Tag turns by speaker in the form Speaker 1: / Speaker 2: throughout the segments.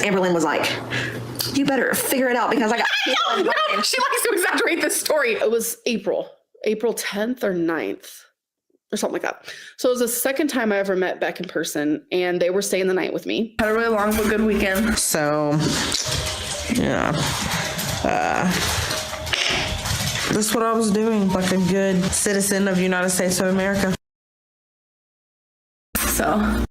Speaker 1: Amberlynn was like, you better figure it out because I got people.
Speaker 2: No, she likes to exaggerate this story. It was April 10th or 9th or something like that. So it was the second time I ever met Beck in person, and they were staying the night with me.
Speaker 3: Had a really long but good weekend.
Speaker 1: So, yeah. That's what I was doing, like a good citizen of the United States of America.
Speaker 3: So...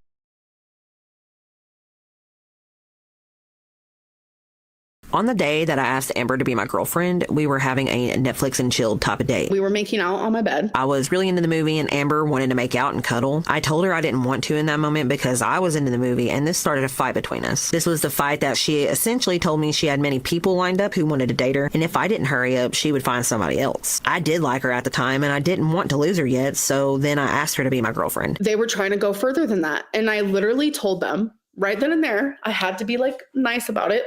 Speaker 1: On the day that I asked Amber to be my girlfriend, we were having a Netflix and chilled type of day.
Speaker 2: We were making out on my bed.
Speaker 1: I was really into the movie and Amber wanted to make out and cuddle. I told her I didn't want to in that moment because I was into the movie and this started a fight between us. This was the fight that she essentially told me she had many people lined up who wanted to date her, and if I didn't hurry up, she would find somebody else. I did like her at the time and I didn't want to lose her yet, so then I asked her to be my girlfriend.
Speaker 2: They were trying to go further than that, and I literally told them right then and there, I had to be like nice about it.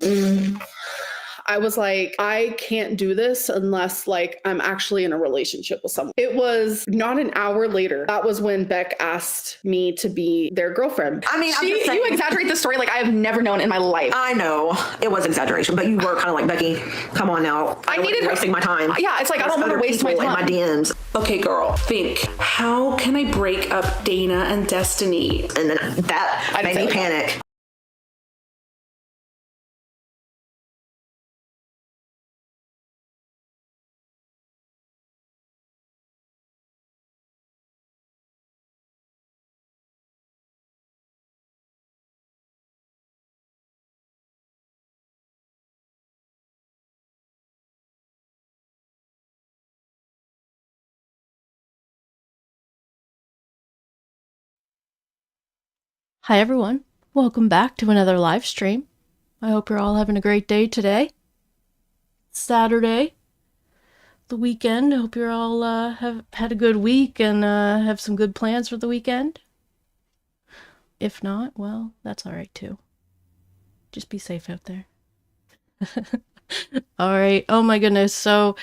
Speaker 2: I was like, I can't do this unless like I'm actually in a relationship with someone. It was not an hour later. That was when Beck asked me to be their girlfriend.
Speaker 3: I mean, you exaggerate the story like I have never known in my life.
Speaker 1: I know it was exaggeration, but you were kind of like, Becky, come on now. I needed wasting my time.
Speaker 3: Yeah, it's like I don't want to waste my time.
Speaker 1: In my DMs.
Speaker 3: Okay, girl, think. How can I break up Dana and Destiny?
Speaker 1: And then that made me panic.
Speaker 4: Hi everyone, welcome back to another live stream. I hope you're all having a great day today. It's Saturday, the weekend. I hope you're all have had a good week and have some good plans for the weekend. If not, well, that's alright too. Just be safe out there. Alright, oh my goodness, so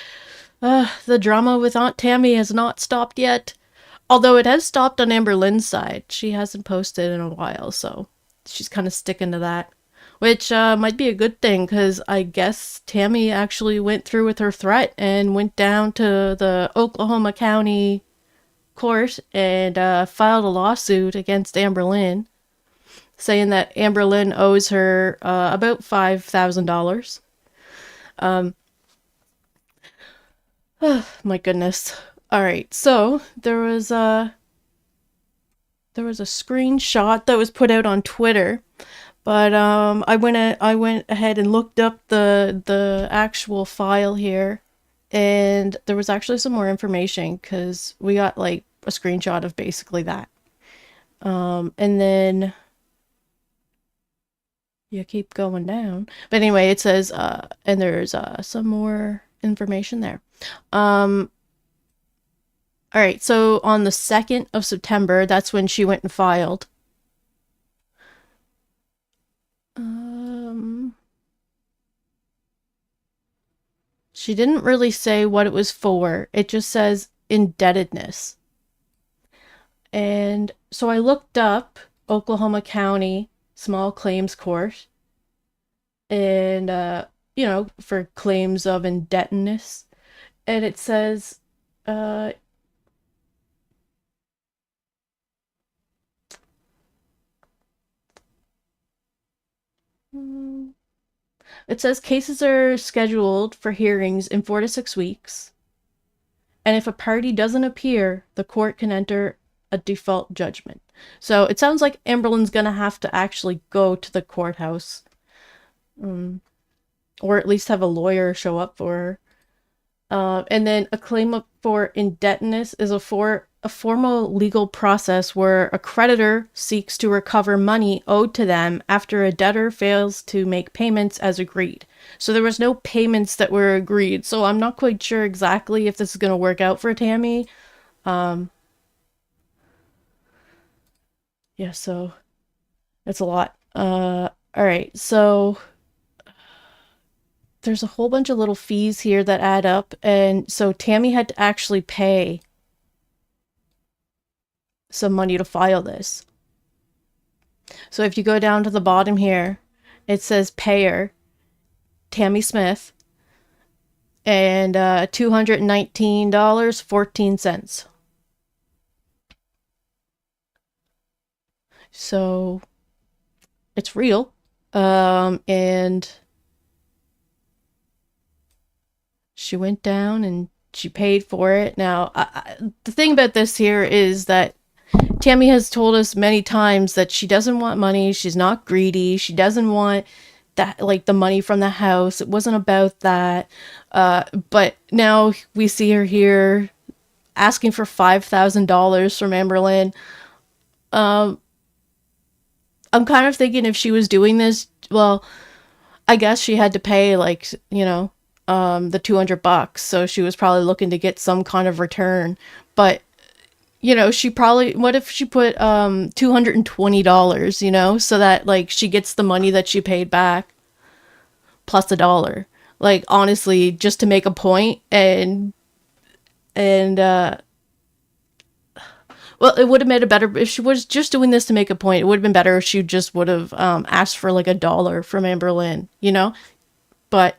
Speaker 4: the drama with Aunt Tammie has not stopped yet. Although it has stopped on Amberlynn's side. She hasn't posted in a while, so she's kind of sticking to that. Which might be a good thing, because I guess Tammy actually went through with her threat and went down to the Oklahoma County court and filed a lawsuit against Amberlynn, saying that Amberlynn owes her about $5,000. Oh, my goodness. Alright, so there was a screenshot that was put out on Twitter, but I went ahead and looked up the actual file here, and there was actually some more information because we got like a screenshot of basically that. And then you keep going down. But anyway, it says and there's some more information there. All right, so on the 2nd of September, that's when she went and filed. She didn't really say what it was for. It just says indebtedness. And so I looked up Oklahoma County Small Claims Court and, you know, for claims of indebtedness. And it says, it says cases are scheduled for hearings in 4 to 6 weeks. And if a party doesn't appear, the court can enter a default judgment. So it sounds like Amberlynn's gonna have to actually go to the courthouse. Or at least have a lawyer show up for her. And then a claim for indebtedness is a formal legal process where a creditor seeks to recover money owed to them after a debtor fails to make payments as agreed. So there was no payments that were agreed, so I'm not quite sure exactly if this is going to work out for Tammy. Yeah, so that's a lot. Alright, so there's a whole bunch of little fees here that add up, and so Tammy had to actually pay some money to file this. So if you go down to the bottom here, it says payer, Tammy Smith, and $219.14. So it's real. And she went down and she paid for it. Now, the thing about this here is that Tammy has told us many times that she doesn't want money. She's not greedy. She doesn't want that, like, the money from the house. It wasn't about that. But now we see her here asking for $5,000 from Amberlynn. I'm kind of thinking if she was doing this, well, I guess she had to pay, like, you know, the $200. So she was probably looking to get some kind of return. But, you know, she probably, what if she put $220, you know, so that, like, she gets the money that she paid back plus $1. Like, honestly, just to make a point. And well, it would have made it better if she was just doing this to make a point. It would have been better if she just would have asked for like $1 from Amberlynn, you know? But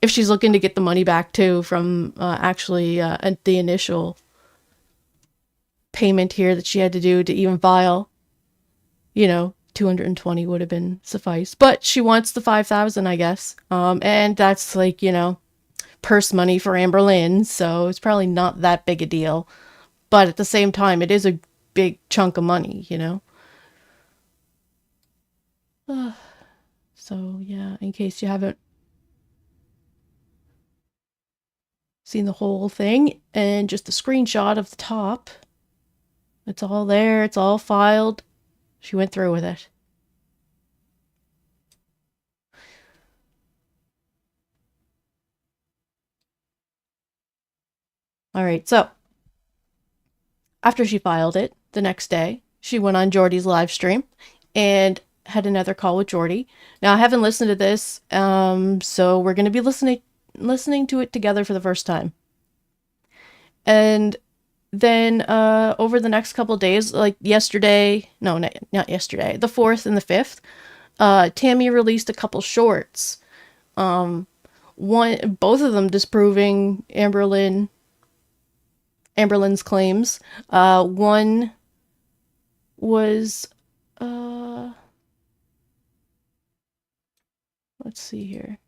Speaker 4: if she's looking to get the money back too from actually the initial payment here that she had to do to even file, you know, 220 would have been suffice. But she wants the 5,000, I guess. And that's like, you know, purse money for Amberlynn, so it's probably not that big a deal. But at the same time, it is a big chunk of money, you know? So, yeah, in case you haven't seen the whole thing, and just a screenshot of the top. It's all there. It's all filed. She went through with it. All right, so after she filed it, the next day, she went on Jordy's live stream and had another call with Jordy. Now, I haven't listened to this, so we're going to be listening to it together for the first time. And then over the next couple of days, like yesterday, no, not yesterday, the 4th and the 5th, Tammy released a couple shorts. Both of them disproving Amberlynn's claims. One was, let's see here.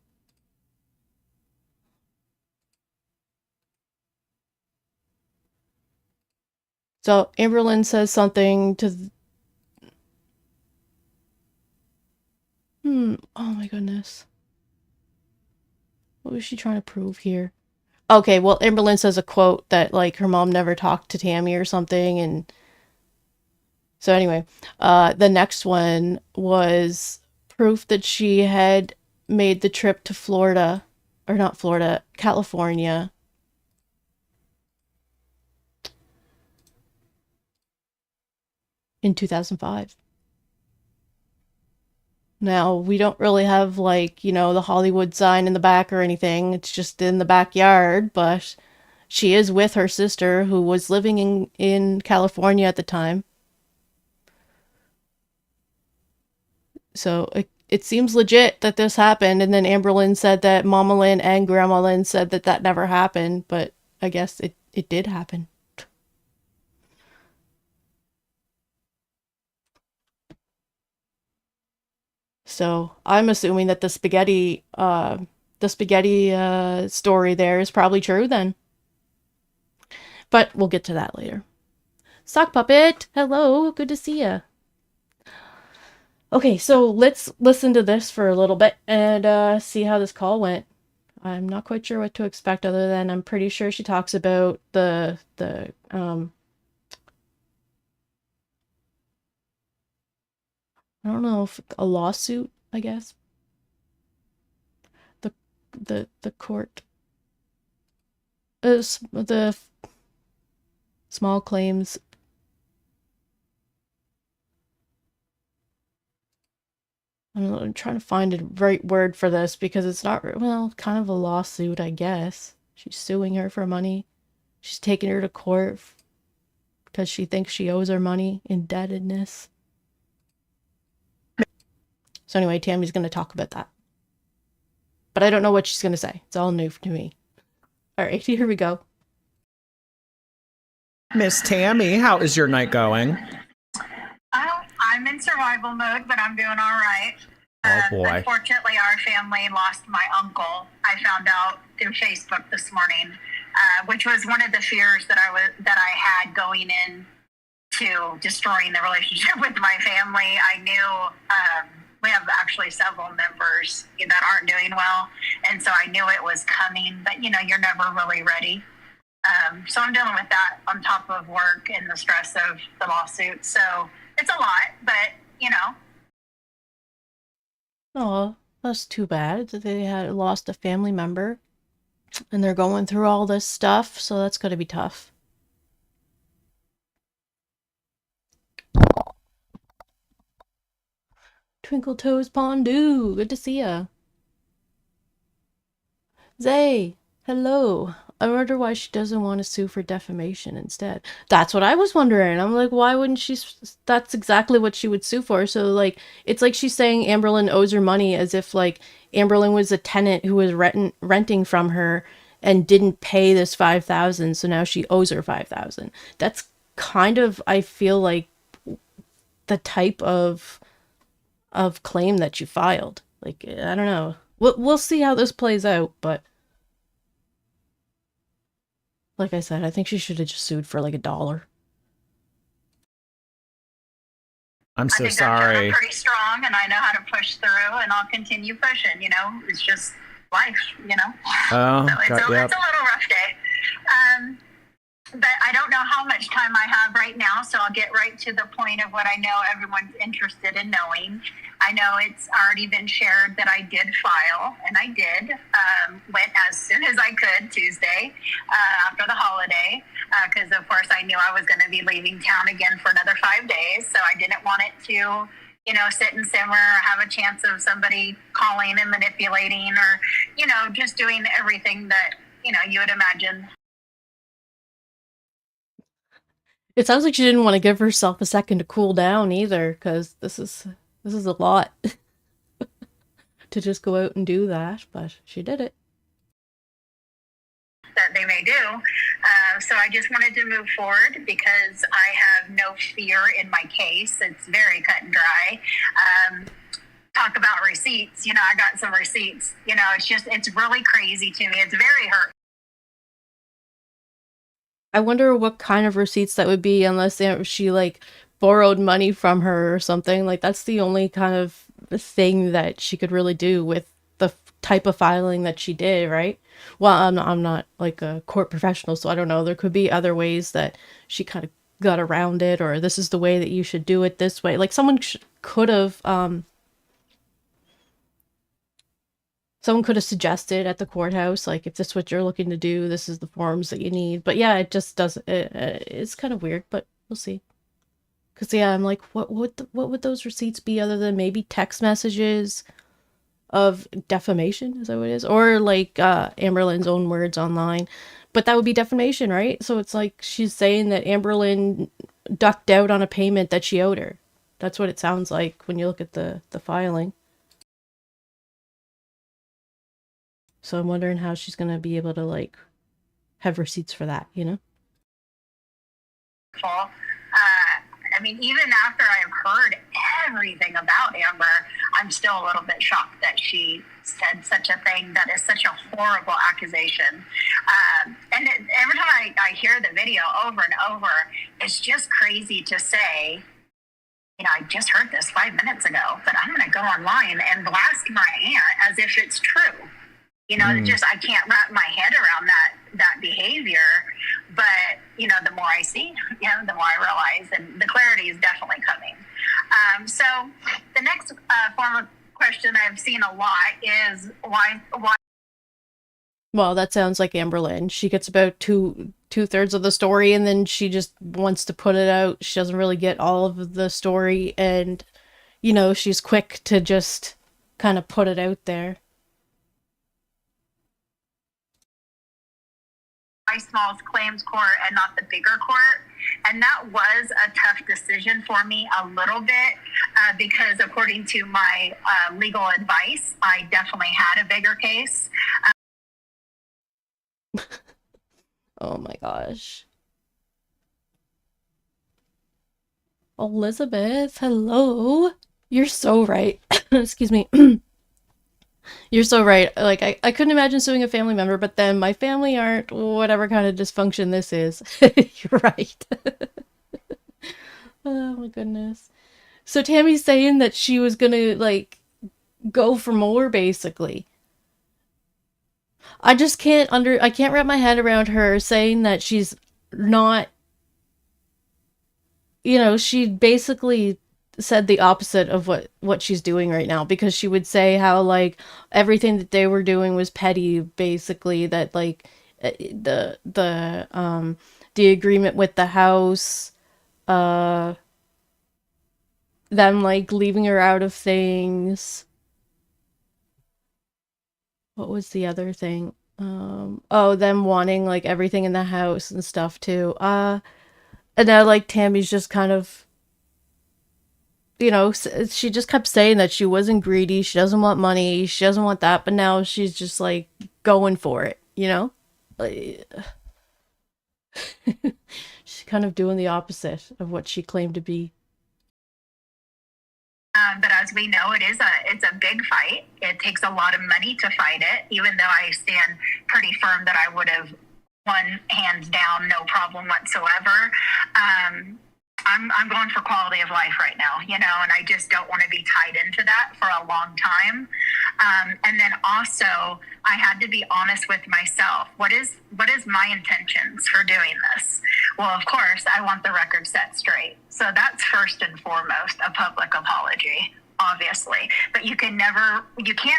Speaker 4: So Amberlynn says something to, oh my goodness. What was she trying to prove here? Okay, well, Amberlynn says a quote that, like, her mom never talked to Tammy or something, and so anyway, the next one was proof that she had made the trip to Florida, or not Florida, California. In 2005. Now, we don't really have, like, you know, the Hollywood sign in the back or anything. It's just in the backyard, but she is with her sister, who was living in California at the time. So it seems legit that this happened, and then Amberlynn said that Mamalynn and Grandmalynn said that that never happened, but I guess it did happen. So I'm assuming that the spaghetti story there is probably true then. But we'll get to that later. Sock Puppet, hello, good to see ya. Okay, so let's listen to this for a little bit and see how this call went. I'm not quite sure what to expect, other than I'm pretty sure she talks about the I don't know if a lawsuit, I guess. The court is the small claims. I'm trying to find a right word for this because it's not, well, kind of a lawsuit, I guess. She's suing her for money. She's taking her to court because she thinks she owes her money. Indebtedness. So anyway, Tammy's going to talk about that. But I don't know what she's going to say. It's all new to me. All right, here we go.
Speaker 5: Miss Tammy, how is your night going?
Speaker 6: I'm in survival mode, but I'm doing all right.
Speaker 5: Oh boy.
Speaker 6: Unfortunately, our family lost my uncle. I found out through Facebook this morning, which was one of the fears that I had going in to destroying the relationship with my family. I knew we have actually several members that aren't doing well, and so I knew it was coming, but you're never really ready. So I'm dealing with that on top of work and the stress of the lawsuit. So it's a lot, but
Speaker 4: Oh, that's too bad that they had lost a family member and they're going through all this stuff, so that's going to be tough. Twinkle Toes Pondu, good to see ya. Zay, hello. I wonder why she doesn't want to sue for defamation instead. That's what I was wondering. I'm like, why wouldn't she? That's exactly what she would sue for. So, like, it's like she's saying Amberlynn owes her money as if, like, Amberlynn was a tenant who was renting from her and didn't pay this $5,000, so now she owes her $5,000. That's kind of, I feel like, the type of claim that you filed. Like, I don't know. We'll see how this plays out, but like I said, I think she should have just sued for like $1.
Speaker 5: I'm so
Speaker 6: I think
Speaker 5: sorry.
Speaker 6: I'm pretty strong, and I know how to push through, and I'll continue pushing. It's just life.
Speaker 5: Oh,
Speaker 6: so it's a little rough day. But I don't know how much time I have right now, so I'll get right to the point of what I know everyone's interested in knowing. I know it's already been shared that I did file, and I did. Went as soon as I could Tuesday after the holiday, because of course I knew I was going to be leaving town again for another 5 days, so I didn't want it to sit and simmer or have a chance of somebody calling and manipulating or, just doing everything that, you would imagine.
Speaker 4: It sounds like she didn't want to give herself a second to cool down either, because this is a lot to just go out and do that, but she did it.
Speaker 6: That they may do. So I just wanted to move forward because I have no fear in my case. It's very cut and dry. Talk about receipts. I got some receipts. It's really crazy to me. It's very hurtful.
Speaker 4: I wonder what kind of receipts that would be, unless she like borrowed money from her or something. Like, that's the only kind of thing that she could really do with the type of filing that she did, right? Well, I'm not like a court professional, so I don't know. There could be other ways that she kind of got around it, or this is the way that you should do it this way. Like, someone could have suggested at the courthouse, like, if this is what you're looking to do, this is the forms that you need. But yeah, it just doesn't. It's kind of weird, but we'll see. Because yeah, I'm like, what would those receipts be other than maybe text messages of defamation? Is that what it is? Or like Amberlynn's own words online. But that would be defamation, right? So it's like she's saying that Amberlynn ducked out on a payment that she owed her. That's what it sounds like when you look at the filing. So I'm wondering how she's going to be able to, like, have receipts for that,
Speaker 6: Even after I've heard everything about Amber, I'm still a little bit shocked that she said such a thing. That is such a horrible accusation. Every time I hear the video over and over, it's just crazy to say, I just heard this 5 minutes ago, but I'm going to go online and blast my aunt as if it's true. I can't wrap my head around that behavior. But, the more I see, the more I realize, and the clarity is definitely coming. So the next form of question I've seen a lot is why.
Speaker 4: Well, that sounds like Amberlynn. She gets about two-thirds of the story, and then she just wants to put it out. She doesn't really get all of the story, and, she's quick to just kind of put it out there.
Speaker 6: my small claims court and not the bigger court. And that was a tough decision for me a little bit because according to my legal advice, I definitely had a bigger case.
Speaker 4: Oh my gosh. Elizabeth, hello. You're so right. Excuse me. You're so right. Like, I couldn't imagine suing a family member, but then my family aren't whatever kind of dysfunction this is. You're right. Oh my goodness. So Tammy's saying that she was gonna, like, go for more, basically. I just I can't wrap my head around her saying that she's not, you know, she basically said the opposite of what she's doing right now, because she would say how, like, everything that they were doing was petty, basically, that, like, the agreement with the house, them, like, leaving her out of things. What was the other thing? Oh, them wanting, like, everything in the house and stuff too. And now, like, Tammy's just kind of, you know, she just kept saying that she wasn't greedy, she doesn't want money, she doesn't want that, but now she's just, like, going for it, you know? Like, she's kind of doing the opposite of what she claimed to be.
Speaker 6: But as we know, it's a big fight. It takes a lot of money to fight it, even though I stand pretty firm that I would have won hands down, no problem whatsoever. I'm going for quality of life right now, you know, and I just don't want to be tied into that for a long time. And then also, I had to be honest with myself. What is my intentions for doing this? Well, of course, I want the record set straight. So that's first and foremost a public apology, obviously. But you can't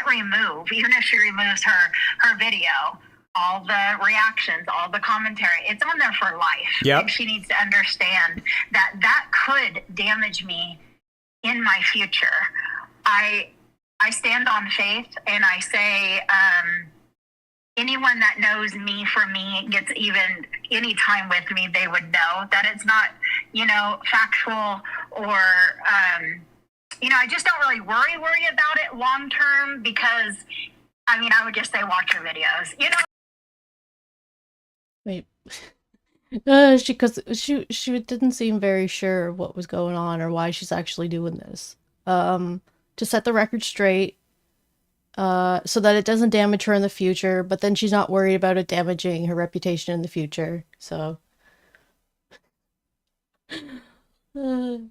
Speaker 6: remove, even if she removes her video, all the reactions, all the commentary. It's on there for life.
Speaker 5: Yep.
Speaker 6: And she needs to understand that could damage me in my future. I stand on faith, and I say anyone that knows me for me gets even any time with me, they would know that it's not, you know, factual or, you know, I just don't really worry about it long term because, I mean, I would just say watch her videos, you know.
Speaker 4: Wait. She didn't seem very sure what was going on or why she's actually doing this. To set the record straight, so that it doesn't damage her in the future, but then she's not worried about it damaging her reputation in the future, so. I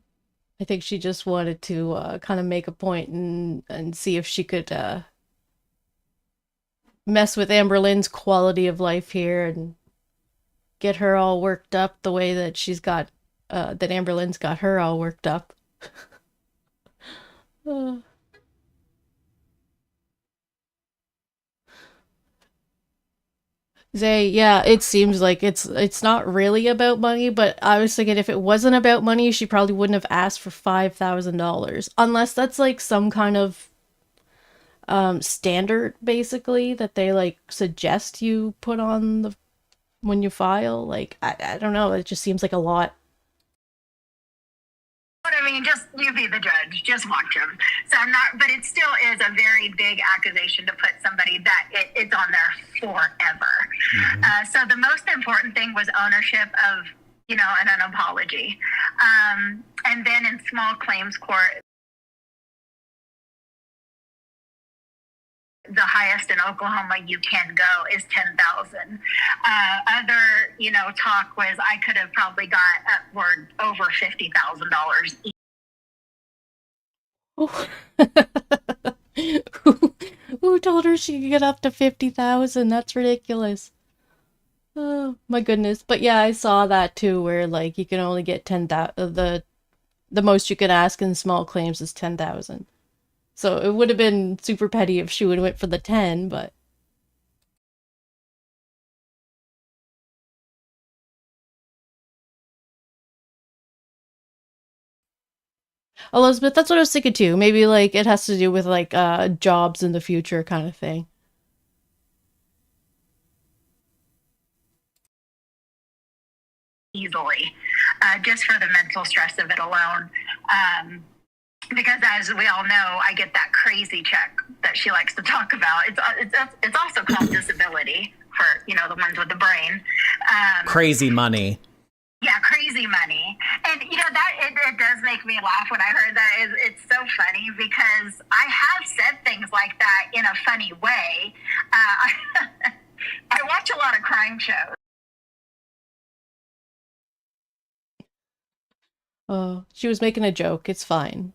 Speaker 4: think she just wanted to kind of make a point and see if she could mess with Amberlynn's quality of life here and get her all worked up the way that she's got, that Amberlynn's got her all worked up. Zay, yeah, it seems like it's not really about money, but I was thinking if it wasn't about money, she probably wouldn't have asked for $5,000. Unless that's like some kind of standard, basically, that they like suggest you put on the when you file. Like, I don't know, it just seems like a lot.
Speaker 6: I mean, just you be the judge. Just watch them. So I'm not, but it still is a very big accusation to put somebody that it's on there forever. Mm-hmm. So the most important thing was ownership of, you know, and an apology. And then in small claims court, the highest in Oklahoma you can go is $10,000. Other, you know, talk was I could have probably got upward over $50,000.
Speaker 4: Who told her she could get up to 50,000? That's ridiculous. Oh my goodness. But yeah, I saw that too, where like you can only get 10,000. The most you could ask in small claims is 10,000. So it would have been super petty if she would have went for the 10, but. Elizabeth, that's what I was thinking too. Maybe like it has to do with like jobs in the future kind of thing.
Speaker 6: easily, just for the mental stress of it alone. Because as we all know, I get that crazy check that she likes to talk about. It's also called disability for, the ones with the brain.
Speaker 5: Crazy money.
Speaker 6: Yeah, crazy money. And, that it does make me laugh when I heard that. It's so funny because I have said things like that in a funny way. I watch a lot of crime shows.
Speaker 4: Oh, she was making a joke. It's fine.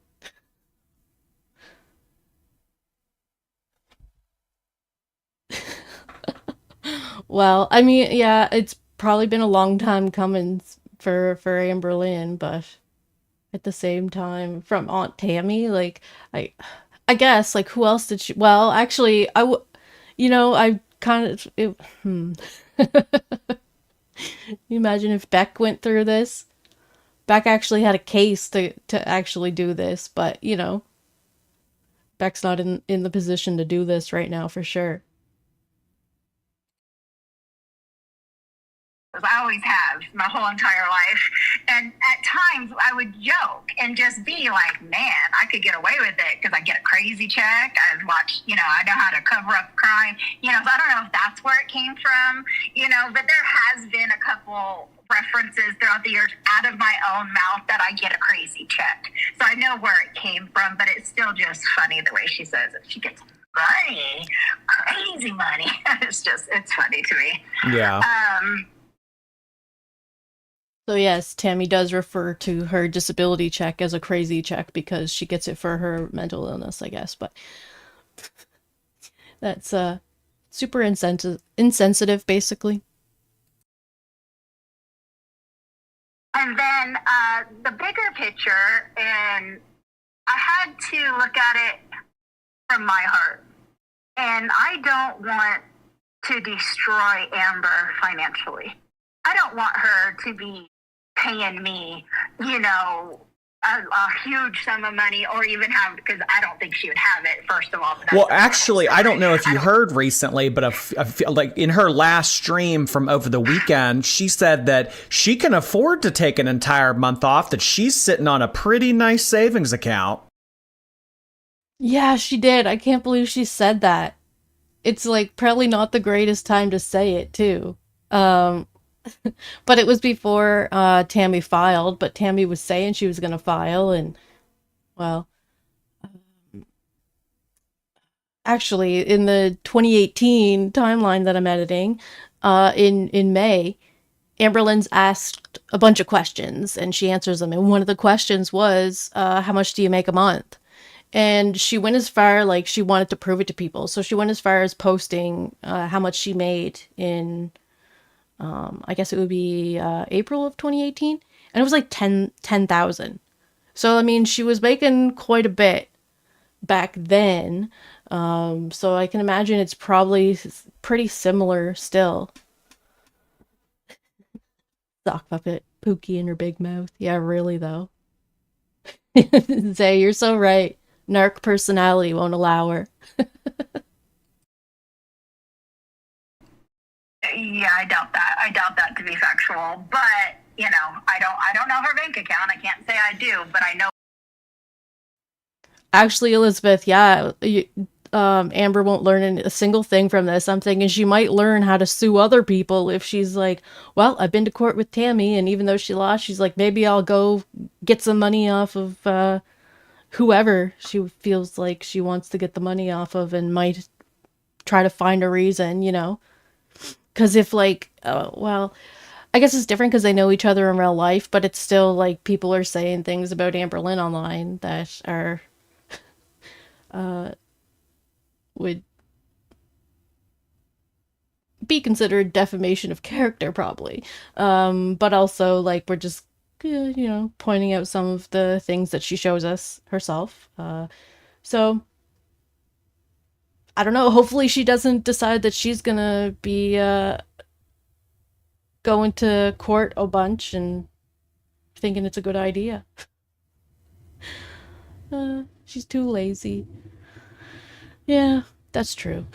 Speaker 4: Well, I mean, yeah, it's probably been a long time coming for Amberlynn, but at the same time, from Aunt Tammie, like I guess, like, who else did she? Well, actually, I kind of. You imagine if Beck went through this? Beck actually had a case to actually do this, but Beck's not in the position to do this right now for sure.
Speaker 6: I always have my whole entire life. And at times I would joke and just be like, man, I could get away with it because I get a crazy check. I've watched, I know how to cover up crime. So I don't know if that's where it came from, but there has been a couple references throughout the years out of my own mouth that I get a crazy check. So I know where it came from, but it's still just funny the way she says it. She gets money, crazy money. It's funny to me.
Speaker 5: Yeah.
Speaker 4: So yes, Tammy does refer to her disability check as a crazy check because she gets it for her mental illness, I guess. But that's super insensitive, basically.
Speaker 6: And then the bigger picture, and I had to look at it from my heart. And I don't want to destroy Amber financially. I don't want her to be paying me, a huge sum of money, or even have, because I don't think she would have it, first of all.
Speaker 5: Well, actually, I don't know if you heard recently, but like in her last stream from over the weekend, she said that she can afford to take an entire month off, that she's sitting on a pretty nice savings account.
Speaker 4: Yeah, she did. I can't believe she said that. It's like probably not the greatest time to say it, too. But it was before Tammy filed, but Tammy was saying she was going to file, and, well, actually, in the 2018 timeline that I'm editing, in May, Amberlynn's asked a bunch of questions, and she answers them, and one of the questions was, how much do you make a month? And she went as far, like, she wanted to prove it to people, so she went as far as posting how much she made in... I guess it would be April of 2018, and it was like 10,000. So I mean, she was making quite a bit back then. So I can imagine it's probably pretty similar still. Sock puppet, Pookie in her big mouth. Yeah, really though. Zay, you're so right. Narc personality won't allow her.
Speaker 6: Yeah, I doubt that. I doubt that to be factual. But, I don't know her bank account. I can't say I do, but I know.
Speaker 4: Actually, Elizabeth, yeah, Amber won't learn a single thing from this. I'm thinking she might learn how to sue other people if she's like, well, I've been to court with Tammy, and even though she lost, she's like, maybe I'll go get some money off of whoever she feels like she wants to get the money off of, and might try to find a reason, Because if, like, well, I guess it's different because they know each other in real life, but it's still, like, people are saying things about Amberlynn online that are, would be considered defamation of character, probably. But also, like, we're just, pointing out some of the things that she shows us herself. So... I don't know, hopefully she doesn't decide that she's gonna be going to court a bunch and thinking it's a good idea. She's too lazy. Yeah, that's true.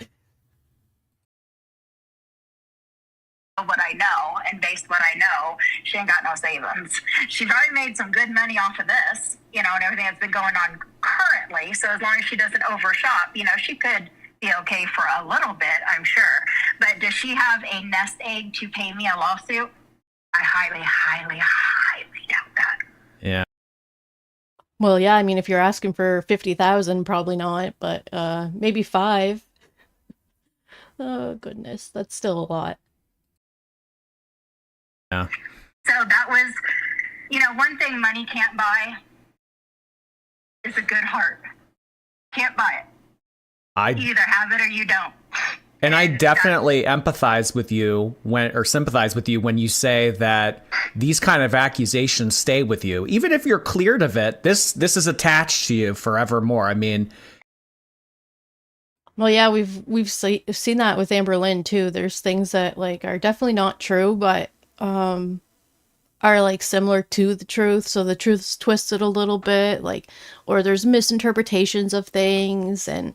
Speaker 6: what I know, and based what I know, she ain't got no savings. She probably made some good money off of this, you know, and everything that's been going on currently. So as long as she doesn't overshop, you know, she could be okay for a little bit, I'm sure. But does she have a nest egg to pay me a lawsuit? I highly, highly, highly doubt that.
Speaker 5: Yeah.
Speaker 4: Well, yeah, I mean, if you're asking for 50,000, probably not, but maybe 5. Oh, goodness, that's still a lot.
Speaker 5: Yeah.
Speaker 6: So that was, you know, one thing money can't buy is a good heart. Can't buy it. You either have it or you don't.
Speaker 5: And I definitely empathize with you sympathize with you when you say that these kind of accusations stay with you. Even if you're cleared of it, this is attached to you forevermore. I mean,
Speaker 4: well, yeah, we've seen that with Amberlynn too. There's things that like are definitely not true, but are like similar to the truth. So the truth's twisted a little bit, like, or there's misinterpretations of things, and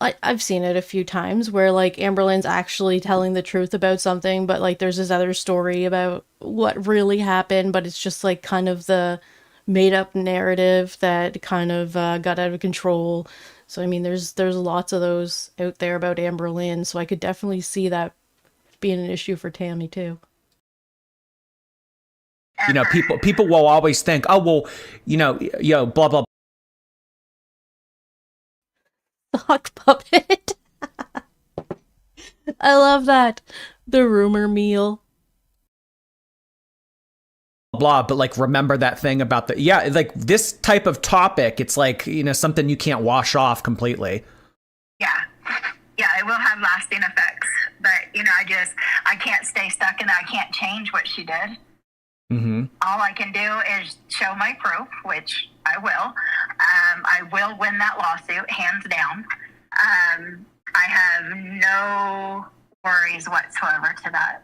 Speaker 4: I've seen it a few times where like Amberlynn's actually telling the truth about something, but like there's this other story about what really happened, but it's just like kind of the made up narrative that kind of got out of control. So I mean, there's lots of those out there about Amberlynn, so I could definitely see that being an issue for Tammy too.
Speaker 5: You know, people will always think, oh well, you know, blah blah.
Speaker 4: Sock puppet. I love that. The rumor meal.
Speaker 5: Blah, but like remember that thing about like this type of topic, it's like, you know, something you can't wash off completely.
Speaker 6: Yeah, it will have lasting effects, but you know, I can't stay stuck in that. I can't change what she did.
Speaker 5: Mm-hmm.
Speaker 6: All I can do is show my proof, which I will. I will win that lawsuit, hands down. I have no worries whatsoever to that.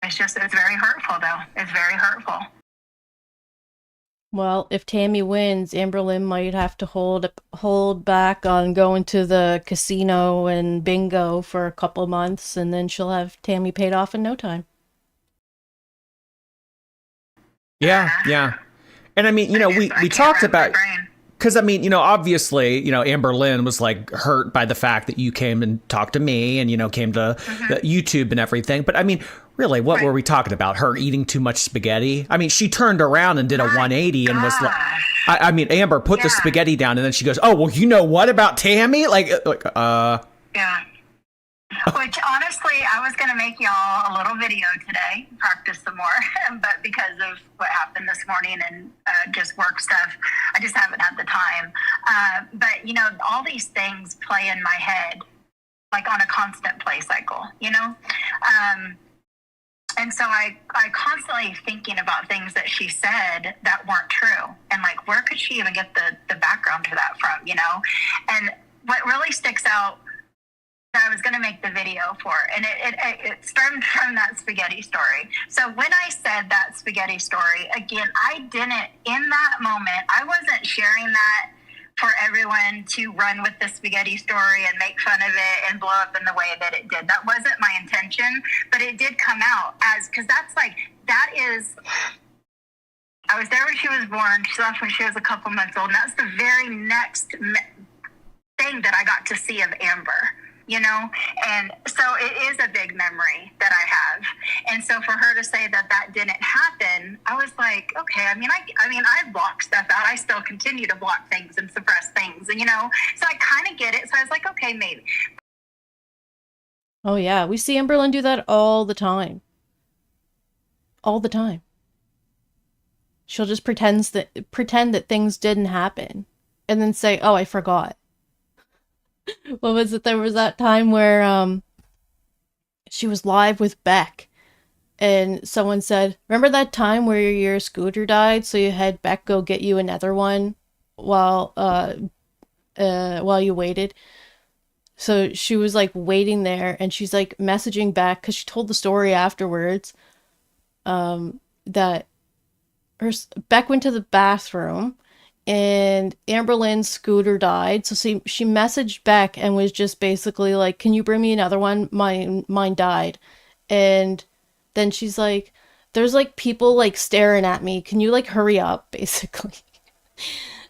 Speaker 6: It's very hurtful, though. It's very hurtful.
Speaker 4: Well, if Tammy wins, Amberlynn might have to hold back on going to the casino and bingo for a couple months, and then she'll have Tammy paid off in no time.
Speaker 5: Yeah. And I mean, you know, we talked about, because I mean, you know, obviously, you know, Amberlynn was like hurt by the fact that you came and talked to me and, you know, came to the YouTube and everything. But I mean, really, what were we talking about? Her eating too much spaghetti? I mean, she turned around and did a 180 and was like, I mean, Amber, put the spaghetti down. And then she goes, oh, well, you know what about Tammy?
Speaker 6: Yeah. Which honestly, I was going to make y'all a little video today, practice some more, but because of what happened this morning and just work stuff, I just haven't had the time. But, you know, all these things play in my head, like on a constant play cycle, you know? And so I constantly thinking about things that she said that weren't true. And like, where could she even get the background to that from, you know? And what really sticks out that I was going to make the video for, and it stemmed from that spaghetti story. So when I said that spaghetti story, again, I didn't, in that moment, I wasn't sharing that for everyone to run with the spaghetti story and make fun of it and blow up in the way that it did. That wasn't my intention, but it did come out as, because I was there when she was born. She left when she was a couple months old, and that's the very next thing that I got to see of Amber. You know, and so it is a big memory that I have. And so for her to say that didn't happen, I was like, okay, I mean, I block stuff out. I still continue to block things and suppress things, and, you know, so I kind of get it. So I was like, okay, maybe.
Speaker 4: Oh yeah, we see Amberlynn do that all the time. All the time. She'll just pretend that things didn't happen and then say, oh, I forgot. What was it? There was that time where she was live with Beck, and someone said, remember that time where your scooter died, so you had Beck go get you another one while you waited? So she was like waiting there, and she's like messaging Beck, because she told the story afterwards, that Beck went to the bathroom and Amberlynn's scooter died. So she messaged Beck and was just basically like, "Can you bring me another one? Mine died." And then she's like, "There's like people like staring at me. Can you like hurry up?" Basically.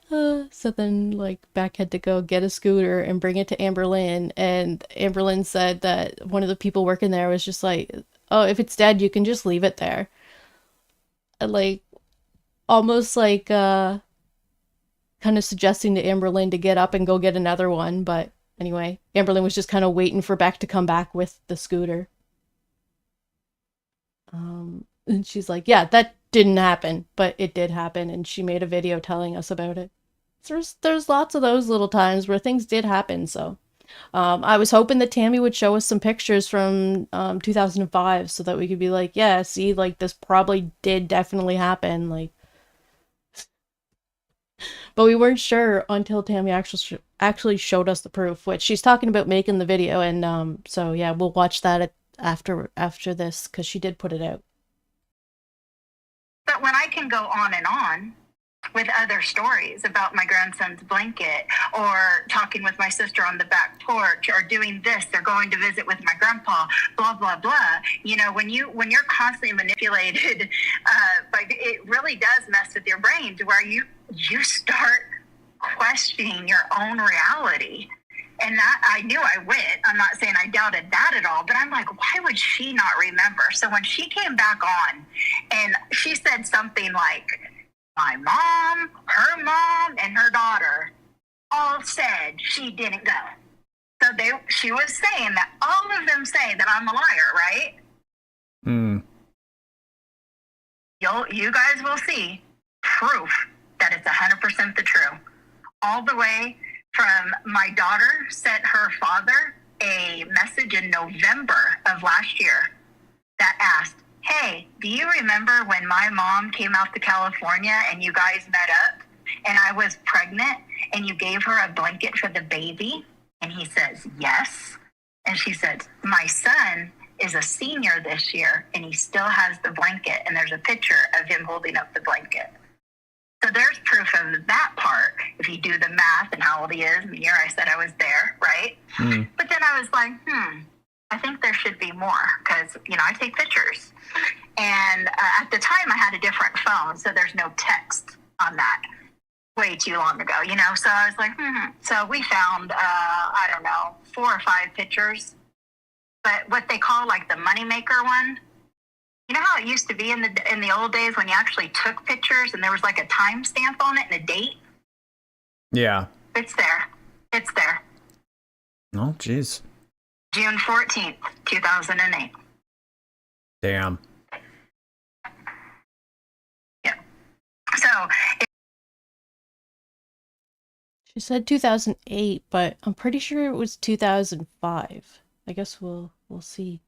Speaker 4: So then like Beck had to go get a scooter and bring it to Amberlynn, and Amberlynn said that one of the people working there was just like, "Oh, if it's dead, you can just leave it there." And, like, almost like kind of suggesting to Amberlynn to get up and go get another one. But anyway, Amberlynn was just kind of waiting for Beck to come back with the scooter. And she's like, "Yeah, that didn't happen, but it did happen," and she made a video telling us about it. So there's lots of those little times where things did happen. So I was hoping that Tammy would show us some pictures from 2005 so that we could be like, "Yeah, see, like this probably did definitely happen." Like, but we weren't sure until Tammy actually showed us the proof, which she's talking about making the video, and so yeah, we'll watch that after this because she did put it out.
Speaker 6: But when I can go on and on with other stories about my grandson's blanket, or talking with my sister on the back porch, or doing this, or going to visit with my grandpa, blah blah blah. You know, when you're constantly manipulated, like, it really does mess with your brain to where you start questioning your own reality. And that, I knew I went. I'm not saying I doubted that at all, but I'm like, why would she not remember? So when she came back on and she said something like, my mom, and her daughter all said she didn't go. So she was saying that all of them say that I'm a liar, right? You guys will see proof that it's 100% the true. All the way from my daughter sent her father a message in November of last year that asked, "Hey, do you remember when my mom came out to California and you guys met up and I was pregnant and you gave her a blanket for the baby?" And he says, "Yes." And she said, "My son is a senior this year and he still has the blanket." And there's a picture of him holding up the blanket. So there's proof of that part, if you do the math and how old he is, and the year I said I was there, right? But then I was like, I think there should be more, because, you know, I take pictures. And at the time, I had a different phone, so there's no text on that. Way too long ago, you know? So I was like, So we found, I don't know, 4 or 5 pictures. But what they call, like, the moneymaker one, you know how it used to be in the old days when you actually took pictures and there was like a timestamp on it and a date?
Speaker 5: Yeah.
Speaker 6: It's there. It's there.
Speaker 5: Oh, jeez.
Speaker 6: June 14th, 2008.
Speaker 5: Damn.
Speaker 6: Yeah. So
Speaker 4: She said 2008, but I'm pretty sure it was 2005. I guess we'll see.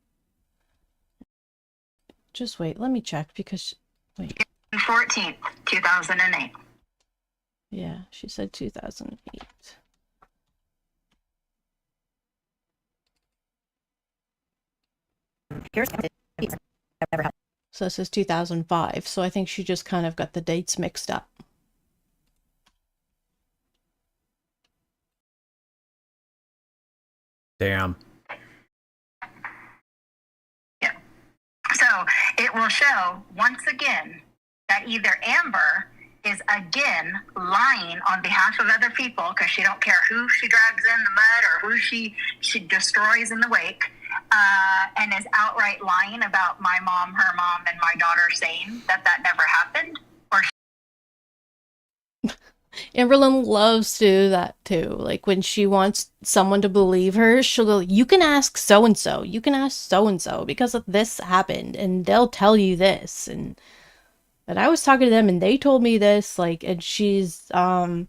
Speaker 4: Just wait, let me check because wait.
Speaker 6: June 14th, 2008.
Speaker 4: Yeah, she said 2008. So it says 2005, so I think she just kind of got the dates mixed up.
Speaker 5: Damn.
Speaker 6: Yeah. So it will show once again that either Amber is again lying on behalf of other people, because she don't care who she drags in the mud or who she destroys in the wake, and is outright lying about my mom, her mom, and my daughter saying that never happened. Or
Speaker 4: Amberlynn loves to do that too. Like when she wants someone to believe her, she'll go, "You can ask so-and-so, you can ask so-and-so because of this happened and they'll tell you this." And I was talking to them and they told me this, like, and she's kind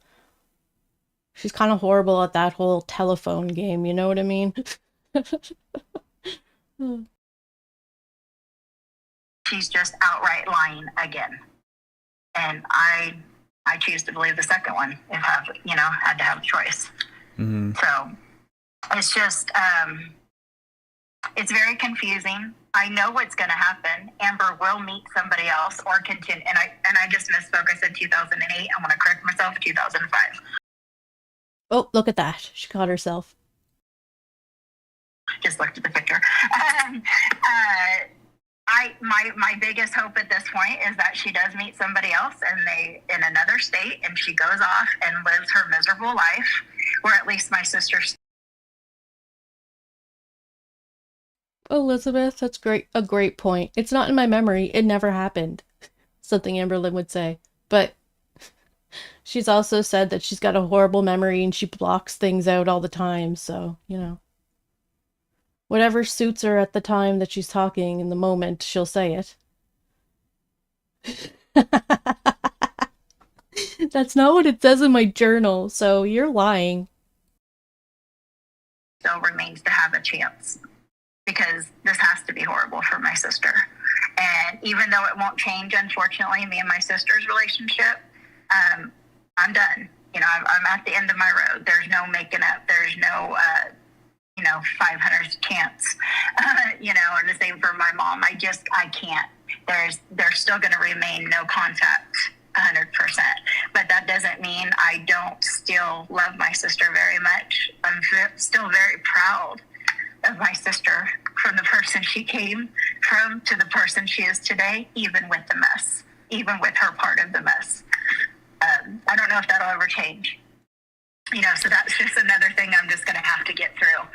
Speaker 4: of horrible at that whole telephone game, you know what I mean?
Speaker 6: she's just outright lying again. And I choose to believe the second one if I, had to have a choice.
Speaker 5: Mm-hmm.
Speaker 6: So it's just, It's very confusing. I know what's going to happen. Amber will meet somebody else or continue. And I just misspoke. I said 2008. I'm going to correct myself. 2005.
Speaker 4: Oh, look at that. She caught herself.
Speaker 6: Just looked at the picture. My biggest hope at this point is that she does meet somebody else and they in another state, and she goes off and lives her miserable life, or at least my sister's.
Speaker 4: Elizabeth, that's great. A great point. It's not in my memory. It never happened. Something Amberlynn would say. But she's also said that she's got a horrible memory and she blocks things out all the time. So, you know, whatever suits her at the time that she's talking in the moment, she'll say it. That's not what it says in my journal, so you're lying.
Speaker 6: Still remains to have a chance, because this has to be horrible for my sister. And even though it won't change, unfortunately, me and my sister's relationship, I'm done. You know, I'm at the end of my road. There's no making up. There's no, 500 chance, or the same for my mom. I can't. There's still going to remain no contact 100%. But that doesn't mean I don't still love my sister very much. I'm still very proud of my sister, from the person she came from to the person she is today, even with the mess, even with her part of the mess. I don't know if that'll ever change. So that's just another thing I'm just going to have to get through.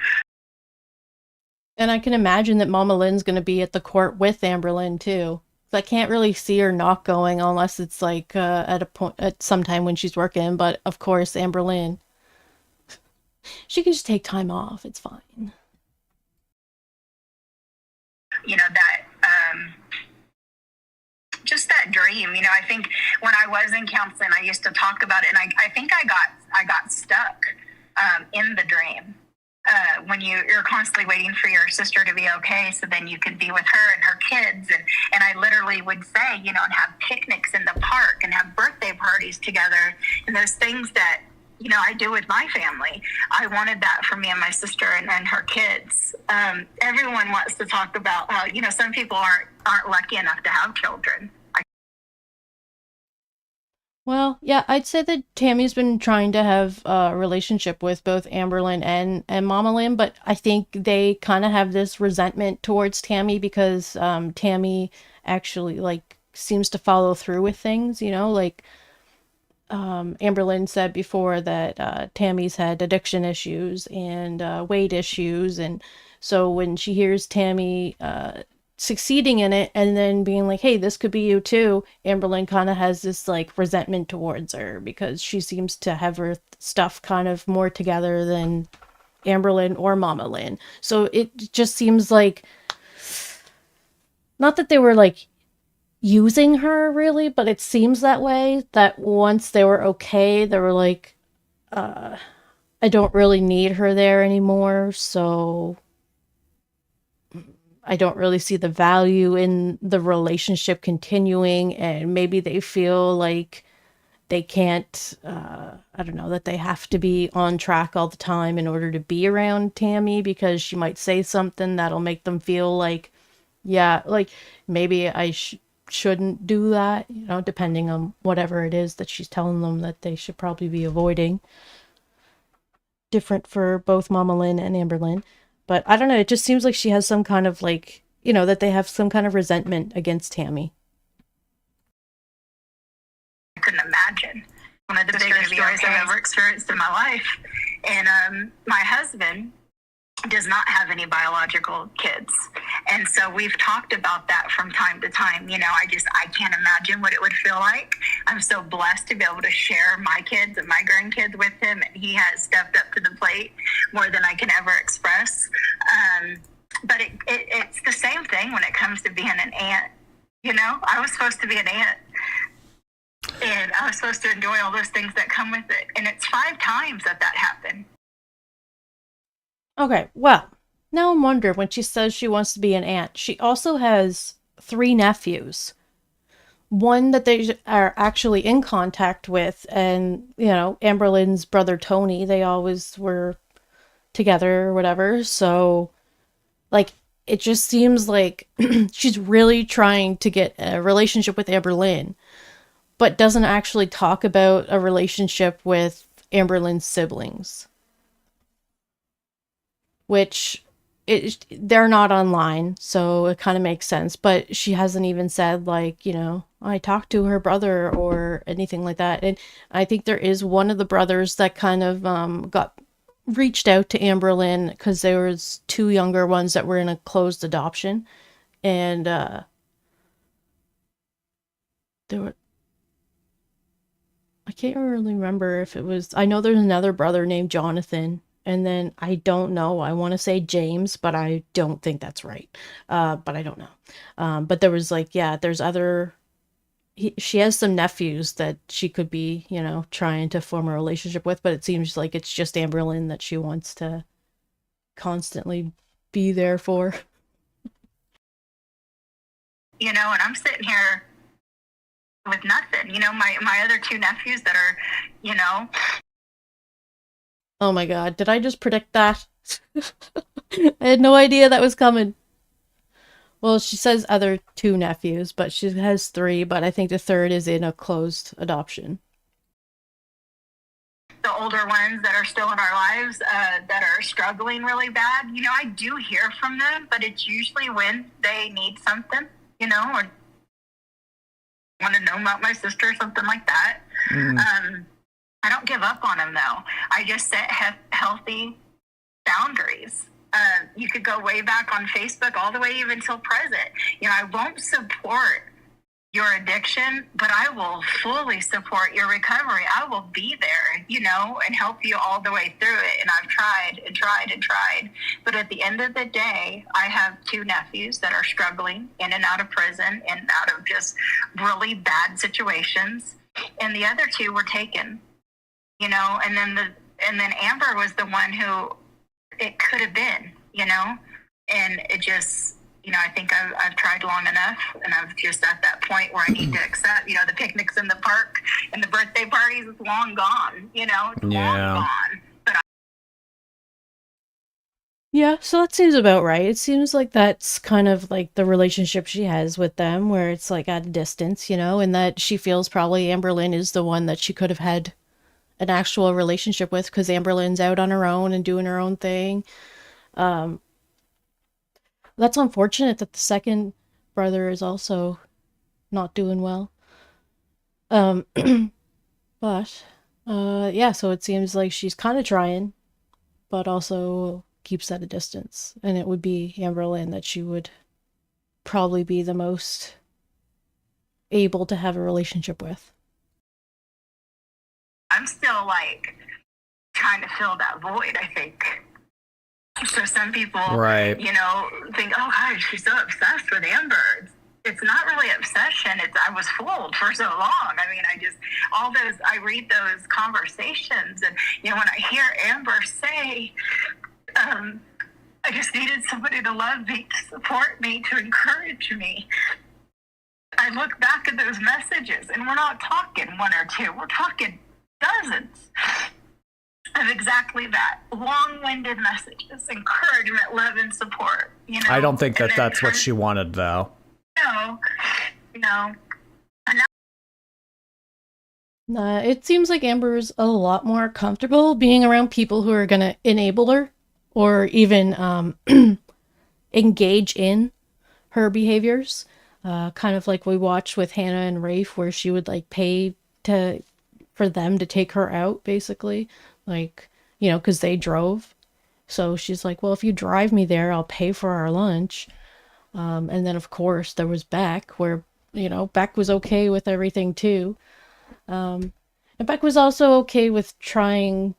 Speaker 4: And I can imagine that Mamalynn's going to be at the court with Amberlynn too. I can't really see her not going unless it's like at some time when she's working. But of course, Amberlynn, she can just take time off. It's fine.
Speaker 6: Just that dream, I think when I was in counseling, I used to talk about it, and I think I got stuck in the dream. When you're constantly waiting for your sister to be okay, so then you can be with her and her kids, and I literally would say, and have picnics in the park and have birthday parties together, and those things that I do with my family. I wanted that for me and my sister and her kids. Everyone wants to talk about how, some people aren't lucky enough to have children.
Speaker 4: Well, yeah, I'd say that Tammy's been trying to have a relationship with both Amberlynn and Mamalynn, but I think they kind of have this resentment towards Tammy because Tammy actually, seems to follow through with things, Amberlynn said before that Tammy's had addiction issues and weight issues, and so when she hears Tammy succeeding in it and then being like, hey, this could be you too, Amberlynn kind of has this resentment towards her because she seems to have her stuff kind of more together than Amberlynn or Mamalynn. So it just seems like, not that they were using her really, but it seems that way, that once they were okay, they were like, I don't really need her there anymore, so I don't really see the value in the relationship continuing, and maybe they feel like they can't, I don't know, that they have to be on track all the time in order to be around Tammy because she might say something that'll make them feel like, yeah, maybe I shouldn't do that, depending on whatever it is that she's telling them that they should probably be avoiding. Different for both Mamalynn and Amberlynn. But I don't know, it just seems like she has some kind of that they have some kind of resentment against Tammy.
Speaker 6: I couldn't imagine. One of the biggest stories I've ever experienced in my life. And my husband does not have any biological kids. And so we've talked about that from time to time. I can't imagine what it would feel like. I'm so blessed to be able to share my kids and my grandkids with him, and he has stepped up to the plate more than I can ever express. But it's the same thing when it comes to being an aunt. I was supposed to be an aunt, and I was supposed to enjoy all those things that come with it. And it's 5 times that happened.
Speaker 4: Okay, well, now I'm wondering, when she says she wants to be an aunt, she also has 3 nephews. One that they are actually in contact with, and, Amberlynn's brother Tony, they always were together or whatever, so, it just seems like she's really trying to get a relationship with Amberlynn, but doesn't actually talk about a relationship with Amberlynn's siblings. Which, they're not online, so it kind of makes sense. But she hasn't even said, like, you know, I talked to her brother or anything like that. And I think there is one of the brothers that kind of got reached out to Amberlynn because there was two younger ones that were in a closed adoption. And there were, I can't really remember if it was, I know there's another brother named Jonathan. And then I don't know. I want to say James, but I don't think that's right. But I don't know. But there was like, yeah, there's other. She has some nephews that she could be, you know, trying to form a relationship with. But it seems like it's just Amberlynn that she wants to constantly be there for.
Speaker 6: You know, and I'm sitting here with nothing. You know, my other two nephews that are, you know.
Speaker 4: Oh my god, did I just predict that? I had no idea that was coming. Well, she says other two nephews, but she has three, but I think the third is in a closed adoption.
Speaker 6: The older ones that are still in our lives that are struggling really bad, you know, I do hear from them, but it's usually when they need something, you know, or want to know about my sister or something like that. I don't give up on them, though. I just set healthy boundaries. You could go way back on Facebook, all the way even till present. You know, I won't support your addiction, but I will fully support your recovery. I will be there, you know, and help you all the way through it. And I've tried and tried and tried. But at the end of the day, I have two nephews that are struggling in and out of prison and out of just really bad situations. And the other two were taken. You know, and then Amber was the one who it could have been, you know, and it just, you know, I think I've tried long enough, and I've just at that point where I need to accept, you know, the picnics in the park and the birthday parties is long gone, you know, it's long gone. But
Speaker 4: yeah, so that seems about right. It seems like that's kind of like the relationship she has with them, where it's like at a distance, you know, and that she feels probably Amberlynn is the one that she could have had an actual relationship with, because Amberlynn's out on her own and doing her own thing. That's unfortunate that the second brother is also not doing well. But yeah, so it seems like she's kind of trying, but also keeps at a distance. And it would be Amberlynn that she would probably be the most able to have a relationship with.
Speaker 6: I'm still like trying to fill that void, I think. So some people, you know, think, oh gosh, she's so obsessed with Amber. It's not really obsession. I was fooled for so long. I mean, I read those conversations, and, you know, when I hear Amber say, I just needed somebody to love me, to support me, to encourage me. I look back at those messages, and we're not talking one or two. We're talking dozens of exactly that. Long-winded messages, encouragement, love, and support. You know,
Speaker 5: I don't think that's what she wanted, though.
Speaker 6: No.
Speaker 4: It seems like Amber's a lot more comfortable being around people who are going to enable her or even engage in her behaviors. Kind of like we watched with Hannah and Rafe, where she would like pay for them to take her out, basically, like, you know, because they drove. So she's like, well, if you drive me there, I'll pay for our lunch. And then, of course, there was Beck, where, you know, Beck was okay with everything too. And Beck was also okay with trying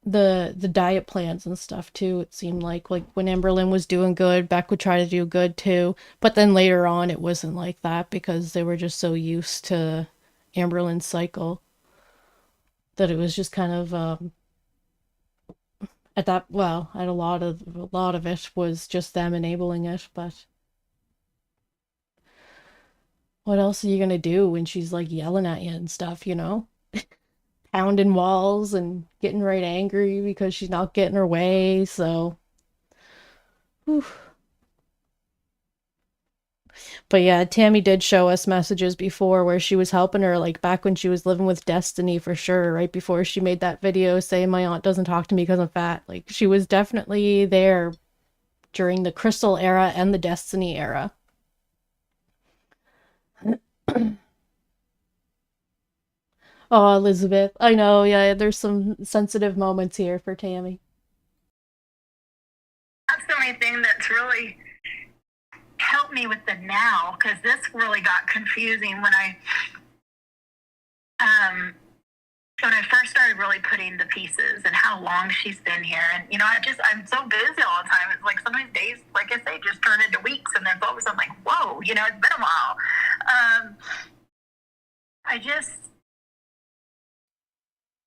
Speaker 4: the diet plans and stuff too. It seemed like when Amberlynn was doing good, Beck would try to do good too. But then later on, it wasn't like that, because they were just so used to Amberlynn's cycle that it was just kind of a lot of it was just them enabling it. But what else are you gonna do when she's like yelling at you and stuff, you know? Pounding walls and getting right angry because she's not getting her way. So whew. But yeah, Tammy did show us messages before where she was helping her, like back when she was living with Destiny for sure, right before she made that video saying my aunt doesn't talk to me because I'm fat. Like she was definitely there during the Crystal era and the Destiny era. Oh, Elizabeth. I know, yeah, there's some sensitive moments here for Tammy.
Speaker 6: That's the only thing that's really helped me with the now, because this really got confusing when I first started really putting the pieces and how long she's been here. And, I'm so busy all the time. It's like some of these days, like I say, just turn into weeks. And then all of a sudden, I'm like, whoa, it's been a while.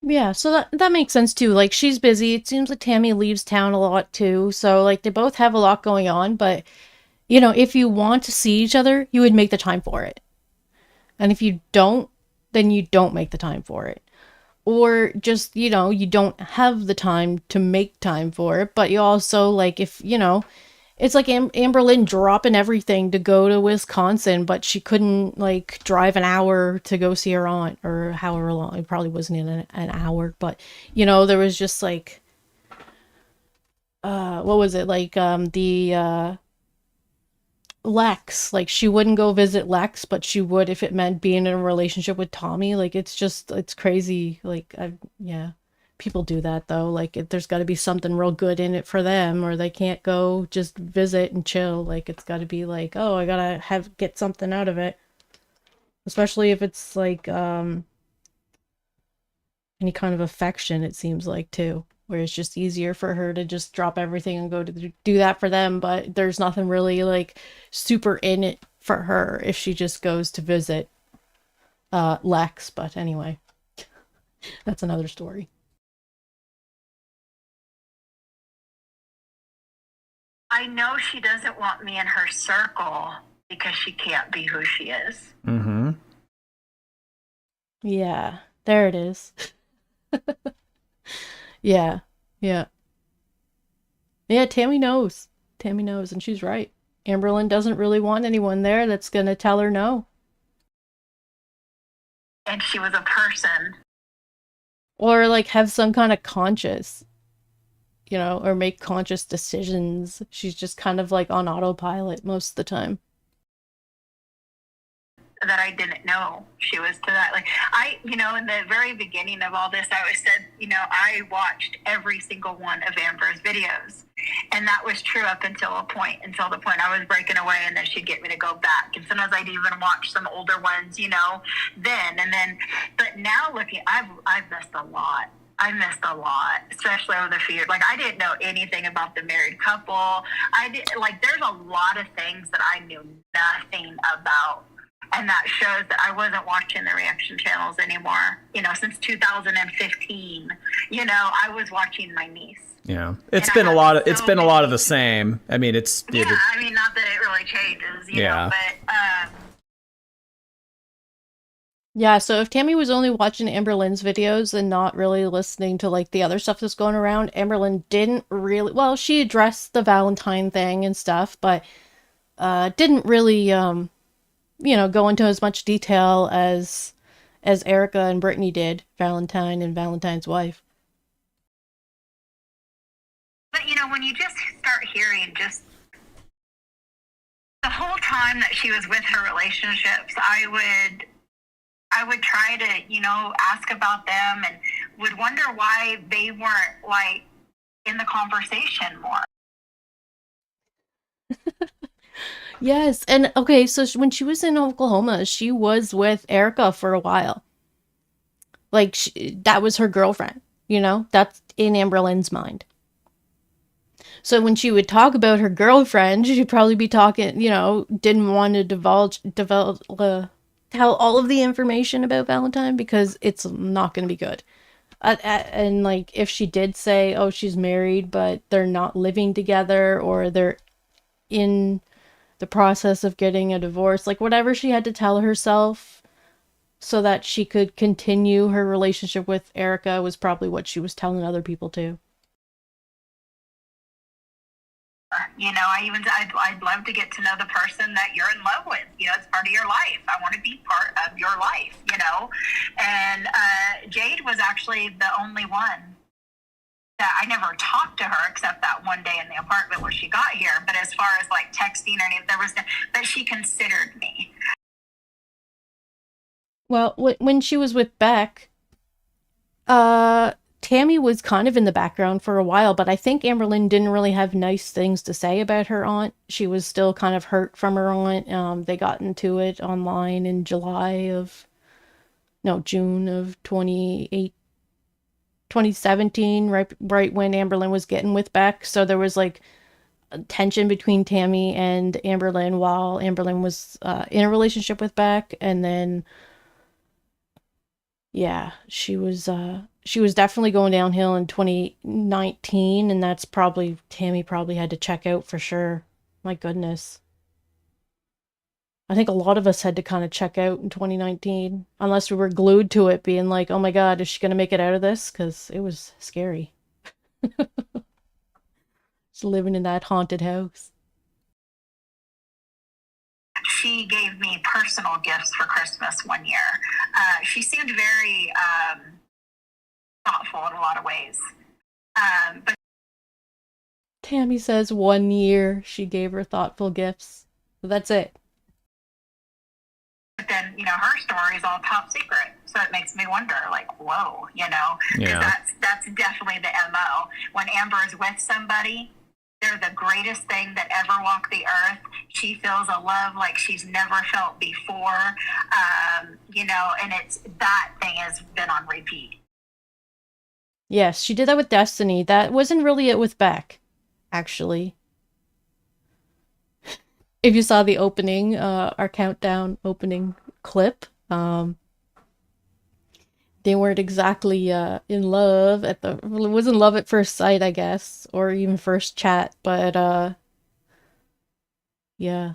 Speaker 4: Yeah, so that makes sense too. Like she's busy. It seems like Tammy leaves town a lot too. So like they both have a lot going on, but if you want to see each other, you would make the time for it. And if you don't, then you don't make the time for it. Or just, you don't have the time to make time for it, but you also like if, it's like Amberlynn dropping everything to go to Wisconsin, but she couldn't like drive an hour to go see her aunt or however long. It probably wasn't in an hour, but there was just like, what was it? Like, the, Lex, like she wouldn't go visit Lex, but she would if it meant being in a relationship with Tommy. Like it's crazy. Like people do that though. Like there's got to be something real good in it for them, or they can't go just visit and chill. Like it's got to be like, oh, I gotta get something out of it. Especially if it's like any kind of affection. It seems like too. Where it's just easier for her to just drop everything and go to do that for them, but there's nothing really like super in it for her if she just goes to visit Lex. But anyway, that's another story.
Speaker 6: I know she doesn't want me in her circle because she can't be who she is.
Speaker 5: Mm-hmm.
Speaker 4: Yeah, there it is. Yeah. Yeah, Tammy knows. Tammy knows, and she's right. Amberlynn doesn't really want anyone there that's going to tell her no.
Speaker 6: And she was a person.
Speaker 4: Or, like, have some kind of conscious, or make conscious decisions. She's just kind of, like, on autopilot most of the time.
Speaker 6: That I didn't know she was to that. Like in the very beginning of all this, I always said, I watched every single one of Amber's videos, and that was true up until the point I was breaking away, and then she'd get me to go back, and sometimes I'd even watch some older ones, but now looking, I've missed a lot. I missed a lot, especially over the feud. Like, I didn't know anything about the married couple. There's a lot of things that I knew nothing about. And that shows that I wasn't watching the reaction channels anymore. Since 2015, I was watching my niece.
Speaker 5: Yeah, it's been a lot of the same. I mean, not that
Speaker 6: it really changes. But
Speaker 4: yeah. So if Tammy was only watching Amberlynn's videos and not really listening to like the other stuff that's going around, Amberlynn didn't really. Well, she addressed the Valentine thing and stuff, but didn't really go into as much detail as Erica and Brittany did, Valentine and Valentine's wife.
Speaker 6: But when you just start hearing just the whole time that she was with her relationships, I would try to, ask about them and would wonder why they weren't like in the conversation more.
Speaker 4: Yes, and okay, so when she was in Oklahoma, she was with Erica for a while. Like, that was her girlfriend, That's in Amberlynn's mind. So when she would talk about her girlfriend, she'd probably be talking, didn't want to tell all of the information about Valentine because it's not going to be good. And, like, if she did say, oh, she's married, but they're not living together, or they're in the process of getting a divorce, like whatever she had to tell herself so that she could continue her relationship with Erica was probably what she was telling other people too.
Speaker 6: I'd love to get to know the person that you're in love with. It's part of your life. I want to be part of your life, And Jade was actually the only one that I never talked to her except that one day in the apartment where she got here. But as far as like texting or anything, but she considered me.
Speaker 4: Well, when she was with Beck, Tammy was kind of in the background for a while, but I think Amberlynn didn't really have nice things to say about her aunt. She was still kind of hurt from her aunt. They got into it online in June of 2017, right when Amberlynn was getting with Beck. So there was like a tension between Tammy and Amberlynn while Amberlynn was in a relationship with Beck, and then yeah, she was definitely going downhill in 2019, and that's probably Tammy probably had to check out for sure. My goodness. I think a lot of us had to kind of check out in 2019, unless we were glued to it, being like, oh my God, is she going to make it out of this? Because it was scary. Just living in that haunted house.
Speaker 6: She gave me personal gifts for Christmas one year. She seemed very thoughtful in a lot of ways. But
Speaker 4: Tammy says 1 year she gave her thoughtful gifts. That's it.
Speaker 6: But then, her story is all top secret. So it makes me wonder, like, whoa,
Speaker 5: Yeah.
Speaker 6: That's definitely the MO. When Amber is with somebody, they're the greatest thing that ever walked the earth. She feels a love like she's never felt before, and that thing has been on repeat.
Speaker 4: Yes, she did that with Destiny. That wasn't really it with Beck, actually. If you saw the opening, our countdown opening clip, they weren't exactly in love it wasn't love at first sight, I guess, or even first chat, but yeah.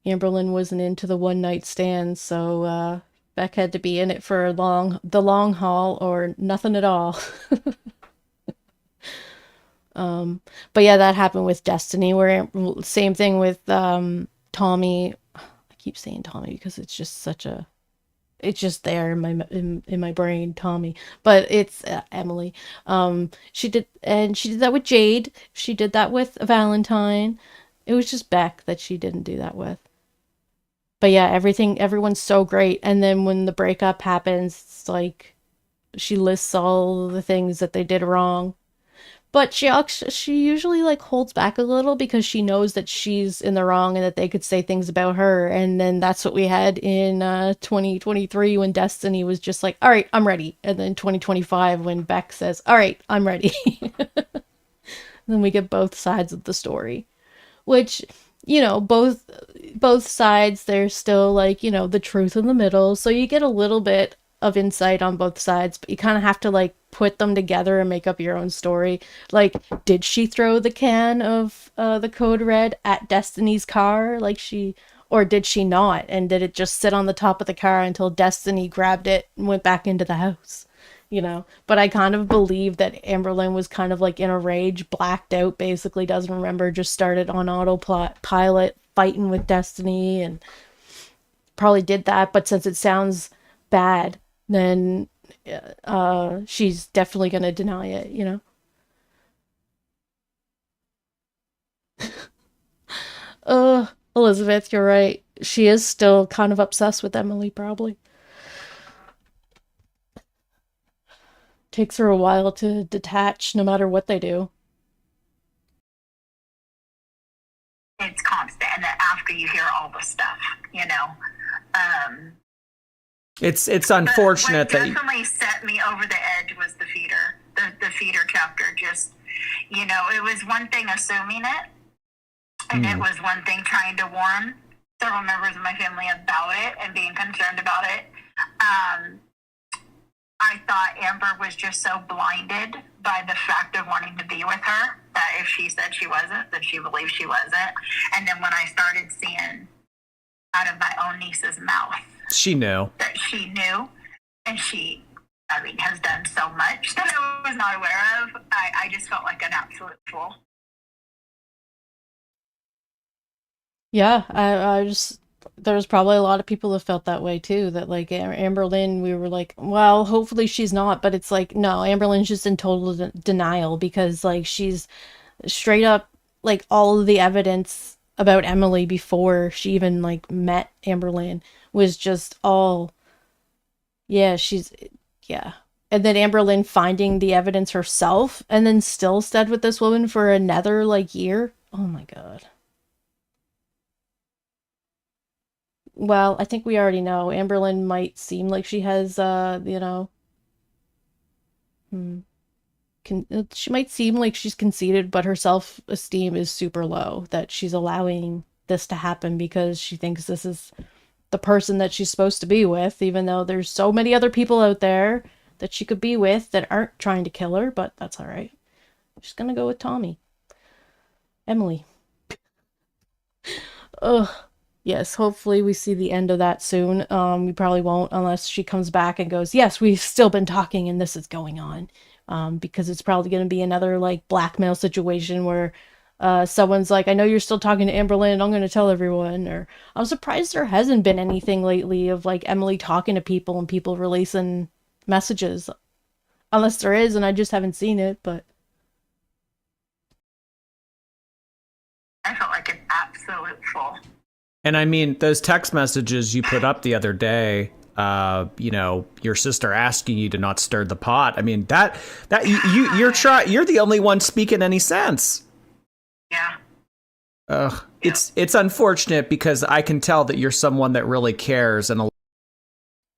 Speaker 4: Amberlynn wasn't into the one night stand, so Beck had to be in it for the long haul or nothing at all. But yeah, that happened with Destiny, where same thing with Tommy. I keep saying Tommy because it's just it's just there in my brain, Tommy, but it's Emily. She did that with Jade. She did that with Valentine. It was just Beck that she didn't do that with. But yeah, everyone's so great. And then when the breakup happens, it's like she lists all the things that they did wrong. But she usually like holds back a little because she knows that she's in the wrong and that they could say things about her. And then that's what we had in 2023 when Destiny was just like, all right, I'm ready. And then 2025 when Beck says, all right, I'm ready. Then we get both sides of the story, which, both sides, there's still like, the truth in the middle. So you get a little bit of insight on both sides, but you kind of have to like put them together and make up your own story. Like, did she throw the can of the code red at Destiny's car or did she not? And did it just sit on the top of the car until Destiny grabbed it and went back into the house? But I kind of believe that Amberlynn was kind of like in a rage, blacked out, basically doesn't remember, just started on autopilot fighting with Destiny and probably did that. But since it sounds bad, then she's definitely going to deny it, Elizabeth, you're right. She is still kind of obsessed with Emily, probably. Takes her a while to detach, no matter what they do.
Speaker 6: It's constant, and then after you hear all the stuff,
Speaker 5: It's unfortunate
Speaker 6: what
Speaker 5: that
Speaker 6: definitely set me over the edge was the feeder. The feeder chapter just, it was one thing assuming it, and it was one thing trying to warn several members of my family about it and being concerned about it. I thought Amber was just so blinded by the fact of wanting to be with her that if she said she wasn't, then she believed she wasn't. And then when I started seeing out of my own niece's mouth,
Speaker 5: she knew
Speaker 6: that she knew, and she, has done so much that I was not aware of, I just felt like an absolute fool.
Speaker 4: Yeah, I just there's probably a lot of people that felt that way too. That like Amberlynn, we were like, well, hopefully she's not, but it's like no, Amberlynn's just in total denial because like she's straight up like all of the evidence about Emily before she even like met Amberlynn was just all yeah, yeah. And then Amberlynn finding the evidence herself and then still stayed with this woman for another like year. Oh my god. Well, I think we already know. Amberlynn might seem like she has, hmm, she might seem like she's conceited, but her self-esteem is super low, that she's allowing this to happen because she thinks this is the person that she's supposed to be with, even though there's so many other people out there that she could be with that aren't trying to kill her, but that's all right. She's gonna go with Tommy. Emily. Ugh. Yes, hopefully we see the end of that soon. We probably won't unless she comes back and goes, yes, we've still been talking and this is going on. Because it's probably going to be another like blackmail situation where someone's like, I know you're still talking to Amberlynn, I'm going to tell everyone. Or I'm surprised there hasn't been anything lately of like Emily talking to people and people releasing messages. Unless there is and I just haven't seen it, but
Speaker 6: I felt like an absolute fool.
Speaker 5: And I mean, those text messages you put up the other day, your sister asking you to not stir the pot. I mean, you're the only one speaking any sense.
Speaker 6: Yeah.
Speaker 5: Ugh. Yeah. It's unfortunate because I can tell that you're someone that really cares. And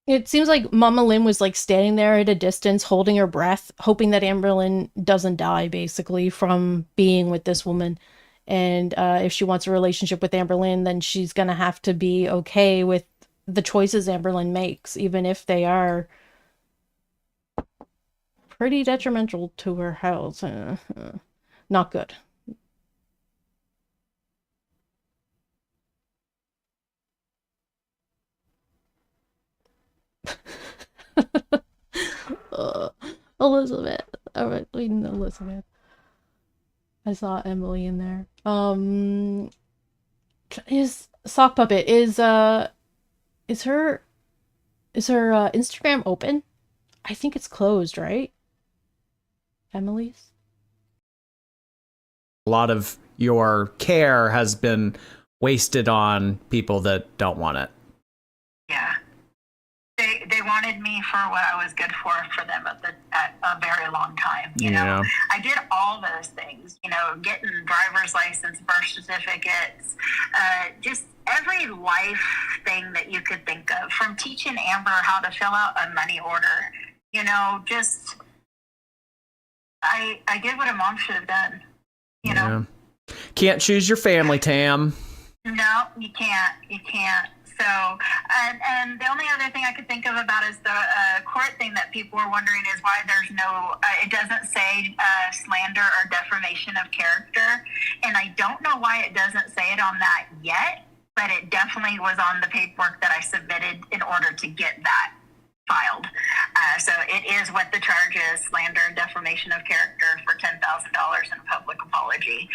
Speaker 4: it seems like Mamalynn was like standing there at a distance, holding her breath, hoping that Amberlynn doesn't die, basically, from being with this woman. And if she wants a relationship with Amberlynn, then she's going to have to be okay with the choices Amberlynn makes, even if they are pretty detrimental to her health. Not good. Elizabeth. All right, Elizabeth. I saw Emily in there. Is Sock Puppet is her Instagram open? I think it's closed, right? Emily's?
Speaker 5: A lot of your care has been wasted on people that don't want it.
Speaker 6: Yeah. They wanted me for what I was good for them at a very long time. You know, I did all those things. You know, getting driver's license, birth certificates, just every life thing that you could think of. From teaching Amber how to fill out a money order. You know, just I did what a mom should have done. You know,
Speaker 5: can't choose your family, Tam.
Speaker 6: No, you can't. You can't. So, and the only other thing I could think of about is the court thing that people were wondering is why there's no, it doesn't say slander or defamation of character. And I don't know why it doesn't say it on that yet, but it definitely was on the paperwork that I submitted in order to get that filed. So it is what the charge is, slander and defamation of character for $10,000 in a public apology.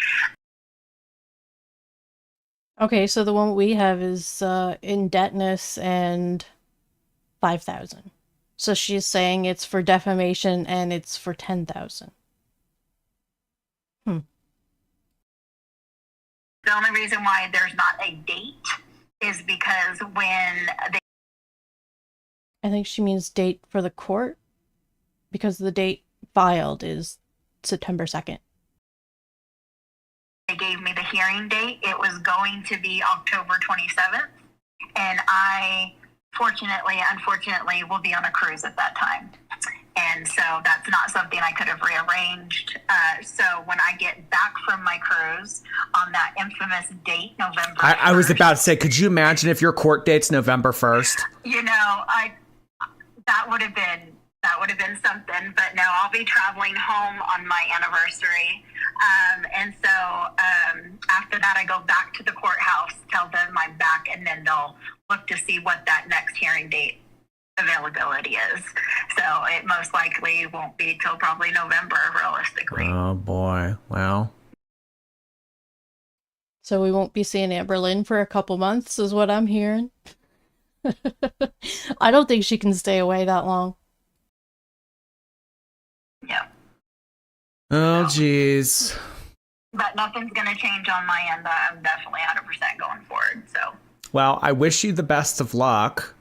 Speaker 4: Okay, so the one we have is indebtedness and 5,000. So she's saying it's for defamation and it's for 10,000.
Speaker 6: The only reason why there's not a date is because when they...
Speaker 4: I think she means date for the court, because the date filed is September 2nd.
Speaker 6: They gave me the hearing date. It was going to be October 27th. And I, unfortunately, will be on a cruise at that time. And so that's not something I could have rearranged. So when I get back from my cruise on that infamous date, November 1st,
Speaker 5: I was about to say, could you imagine if your court date's November 1st?
Speaker 6: You know, that would have been something, but no, I'll be traveling home on my anniversary. And so after that, I go back to the courthouse, tell them I'm back, and then they'll look to see what that next hearing date availability is. So it most likely won't be till probably November, realistically.
Speaker 5: Oh, boy. Well.
Speaker 4: So we won't be seeing Amberlynn for a couple months, is what I'm hearing. I don't think she can stay away that long.
Speaker 6: Yeah.
Speaker 5: Oh, jeez.
Speaker 6: But nothing's going to change on my end. I'm definitely 100% going forward. So.
Speaker 5: Well, I wish you the best of luck.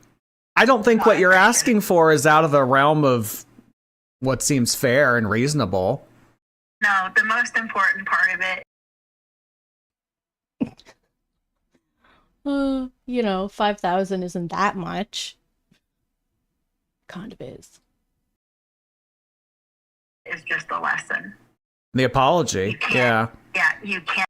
Speaker 5: I don't think what you're asking for is out of the realm of what seems fair and reasonable.
Speaker 6: No, the most important part of it.
Speaker 4: You know, 5,000 isn't that much. Kind of is.
Speaker 6: Is just a lesson.
Speaker 5: The apology. Yeah.
Speaker 6: Yeah, you can't.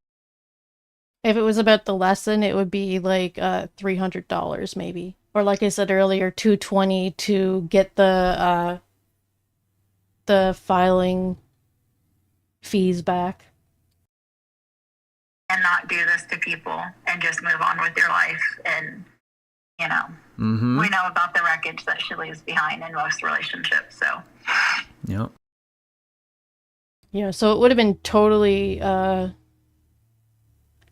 Speaker 4: If it was about the lesson, it would be like $300 maybe. Or like I said earlier, $220 to get the filing fees back.
Speaker 6: And not do this to people and just move on with your life. And, you know, we know about the wreckage that she leaves behind in most relationships. So,
Speaker 5: Yep.
Speaker 4: Yeah, so it would have been totally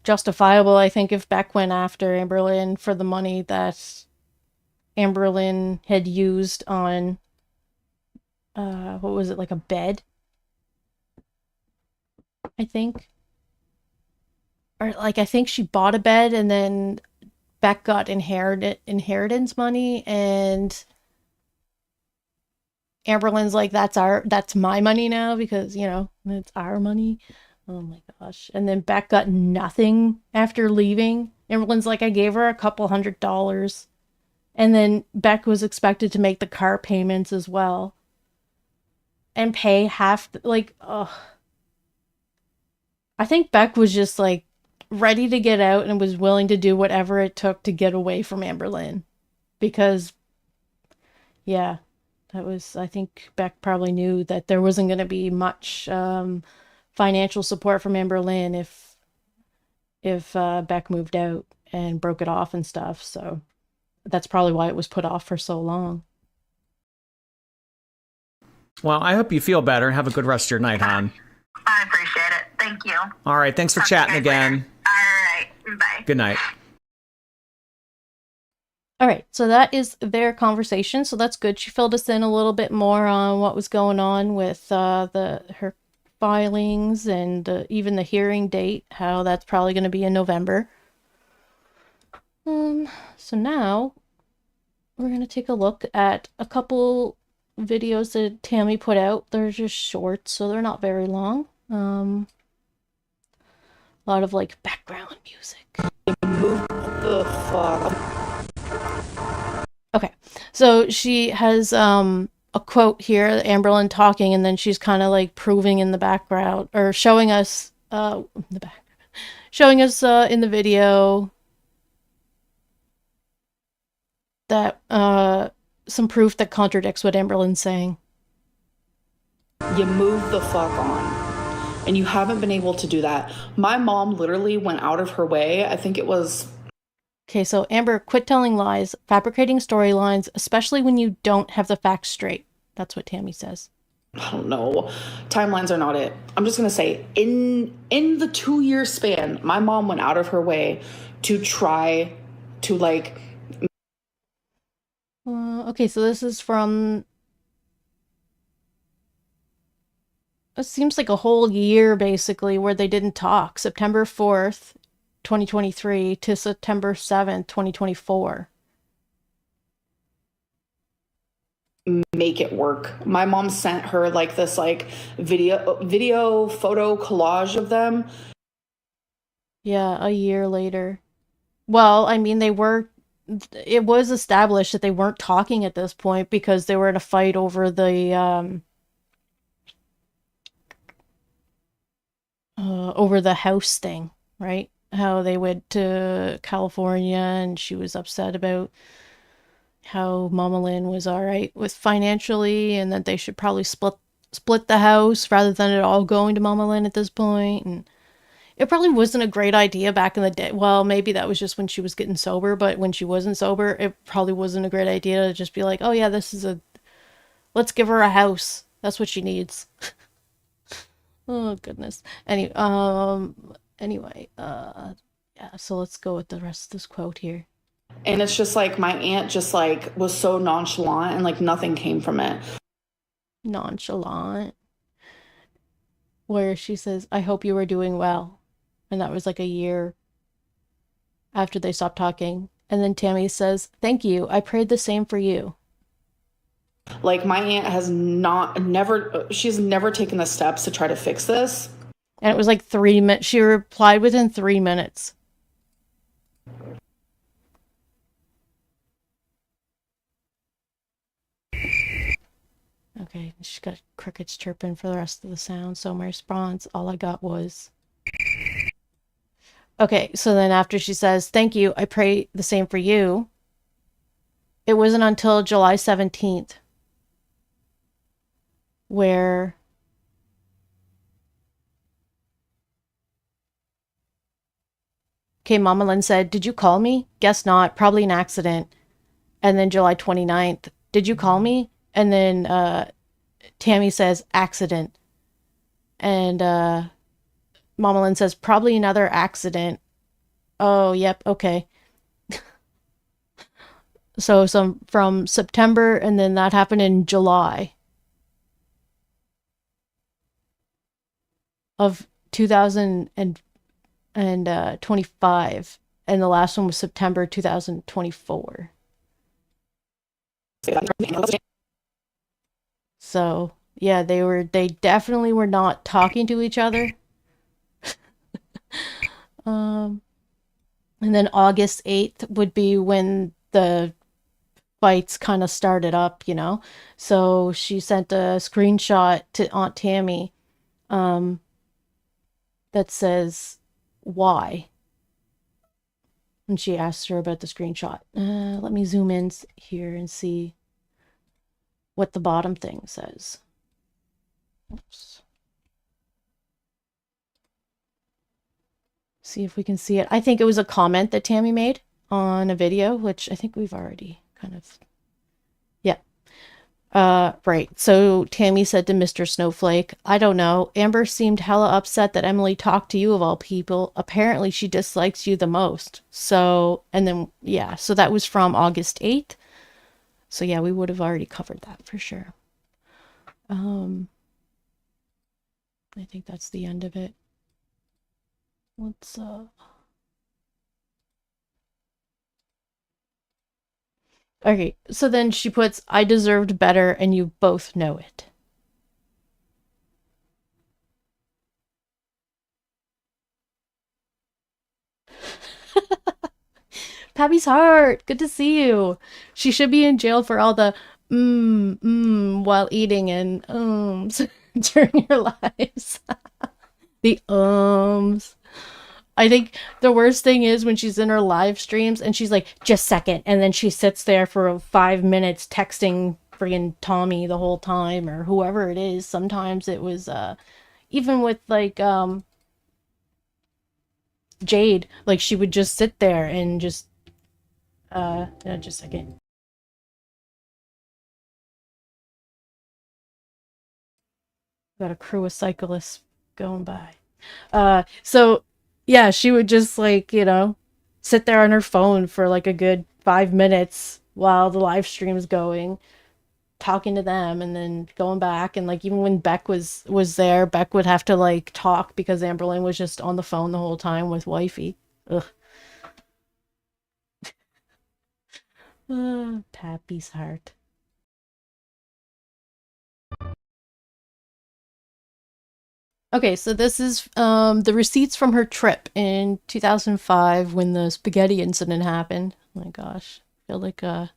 Speaker 4: justifiable, I think, if Beck went after Amberlynn for the money that Amberlynn had used on, what was it, like a bed? I think. Or, like, I think she bought a bed and then Beck got inheritance money, and Amberlynn's like, that's my money now because, you know, it's our money. Oh my gosh. And then Beck got nothing after leaving. Amberlynn's like, I gave her a couple $100. And then Beck was expected to make the car payments as well. And pay half, ugh. I think Beck was just like ready to get out and was willing to do whatever it took to get away from Amberlynn. Because, yeah, I think Beck probably knew that there wasn't going to be much financial support from Amberlynn if Beck moved out and broke it off and stuff. So that's probably why it was put off for so long.
Speaker 5: Well, I hope you feel better. Have a good rest of your night, hon.
Speaker 6: I appreciate it. Thank you.
Speaker 5: All right. Thanks for chatting again.
Speaker 6: Later. All right. Bye.
Speaker 5: Good night.
Speaker 4: All right, so that is their conversation. So that's good. She filled us in a little bit more on what was going on with her filings and even the hearing date, how that's probably going to be in November. So now we're going to take a look at a couple videos that Tammy put out. They're just short, so they're not very long. A lot of like background music. Okay, so she has a quote here, Amberlynn talking, and then she's kind of like proving in the background, or showing us in the video that some proof that contradicts what Amberlynn's saying.
Speaker 3: You move the fuck on. And you haven't been able to do that. My mom literally went out of her way. I think it was...
Speaker 4: Okay, so Amber, quit telling lies, fabricating storylines, especially when you don't have the facts straight. That's what Tammy says.
Speaker 3: I don't know. Timelines are not it. I'm just going to say, in the 2-year span, my mom went out of her way to try to, like...
Speaker 4: Okay, so this is from... It seems like a whole year, basically, where they didn't talk. September 4th, 2023 to September 7th, 2024.
Speaker 3: Make it work. My mom sent her like this like video photo collage of them.
Speaker 4: Yeah, a year later. Well, I mean, it was established that they weren't talking at this point because they were in a fight over the house thing, right? How they went to California and she was upset about how Mamalynn was all right with financially and that they should probably split the house rather than it all going to Mamalynn at this point. And it probably wasn't a great idea back in the day. Well, maybe that was just when she was getting sober, but when she wasn't sober, it probably wasn't a great idea to just be like, oh yeah, let's give her a house. That's what she needs. Oh goodness. Anyway, Yeah, so let's go with the rest of this quote here.
Speaker 3: And it's just like my aunt just like was so nonchalant and like nothing came from it.
Speaker 4: Nonchalant. Where she says, I hope you are doing well. And that was like a year after they stopped talking. And then Tammy says, thank you. I prayed the same for you.
Speaker 3: Like my aunt has she's never taken the steps to try to fix this.
Speaker 4: And it was like 3 minutes. She replied within 3 minutes. Okay, she's got crickets chirping for the rest of the sound. So my response, all I got was... Okay, so then after she says, thank you, I pray the same for you. It wasn't until July 17th where Mamalynn said, did you call me? Guess not, probably an accident. And then July 29th, did you call me? And then Tammy says, accident. And Mamalynn says, probably another accident. Oh, yep, okay. So from September, and then that happened in July of 2025, and the last one was September 2024. So yeah, they definitely were not talking to each other. And then August 8th would be when the fights kind of started up, you know. So she sent a screenshot to Aunt Tammie that says why. And she asked her about the screenshot. Let me zoom in here and see what the bottom thing says. Oops. See if we can see it. I think it was a comment that Tammy made on a video, which I think we've already kind of... Yeah. Right. So Tammy said to Mr. Snowflake, I don't know. Amber seemed hella upset that Emily talked to you of all people. Apparently she dislikes you the most. So, and then, yeah. So that was from August 8th. So yeah, we would have already covered that for sure. I think that's the end of it. Let's Okay, so then she puts, I deserved better and you both know it. Pappy's heart, good to see you. She should be in jail for all the while eating and during your lives. The I think the worst thing is when she's in her live streams and she's like, just second. And then she sits there for 5 minutes texting friggin' Tommy the whole time or whoever it is. Sometimes it was, even with like, Jade, like she would just sit there and just a second. Got a crew of cyclists going by. So yeah, she would just like, you know, sit there on her phone for like a good 5 minutes while the live stream's going, talking to them and then going back. And like even when Beck was there, Beck would have to like talk because Amberlynn was just on the phone the whole time with wifey. Ugh. Pappy's heart. Okay, so this is the receipts from her trip in 2005 when the spaghetti incident happened. Oh my gosh, I feel like that's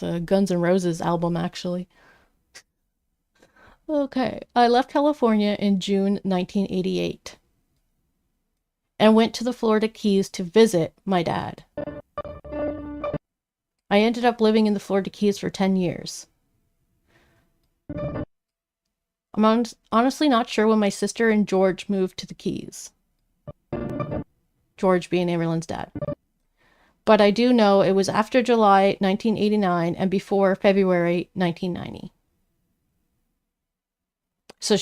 Speaker 4: a Guns N' Roses album actually. Okay, I left California in June 1988 and went to the Florida Keys to visit my dad. I ended up living in the Florida Keys for 10 years. I'm honestly not sure when my sister and George moved to the Keys. George being Amberlynn's dad. But I do know it was after July 1989 and before February 1990. So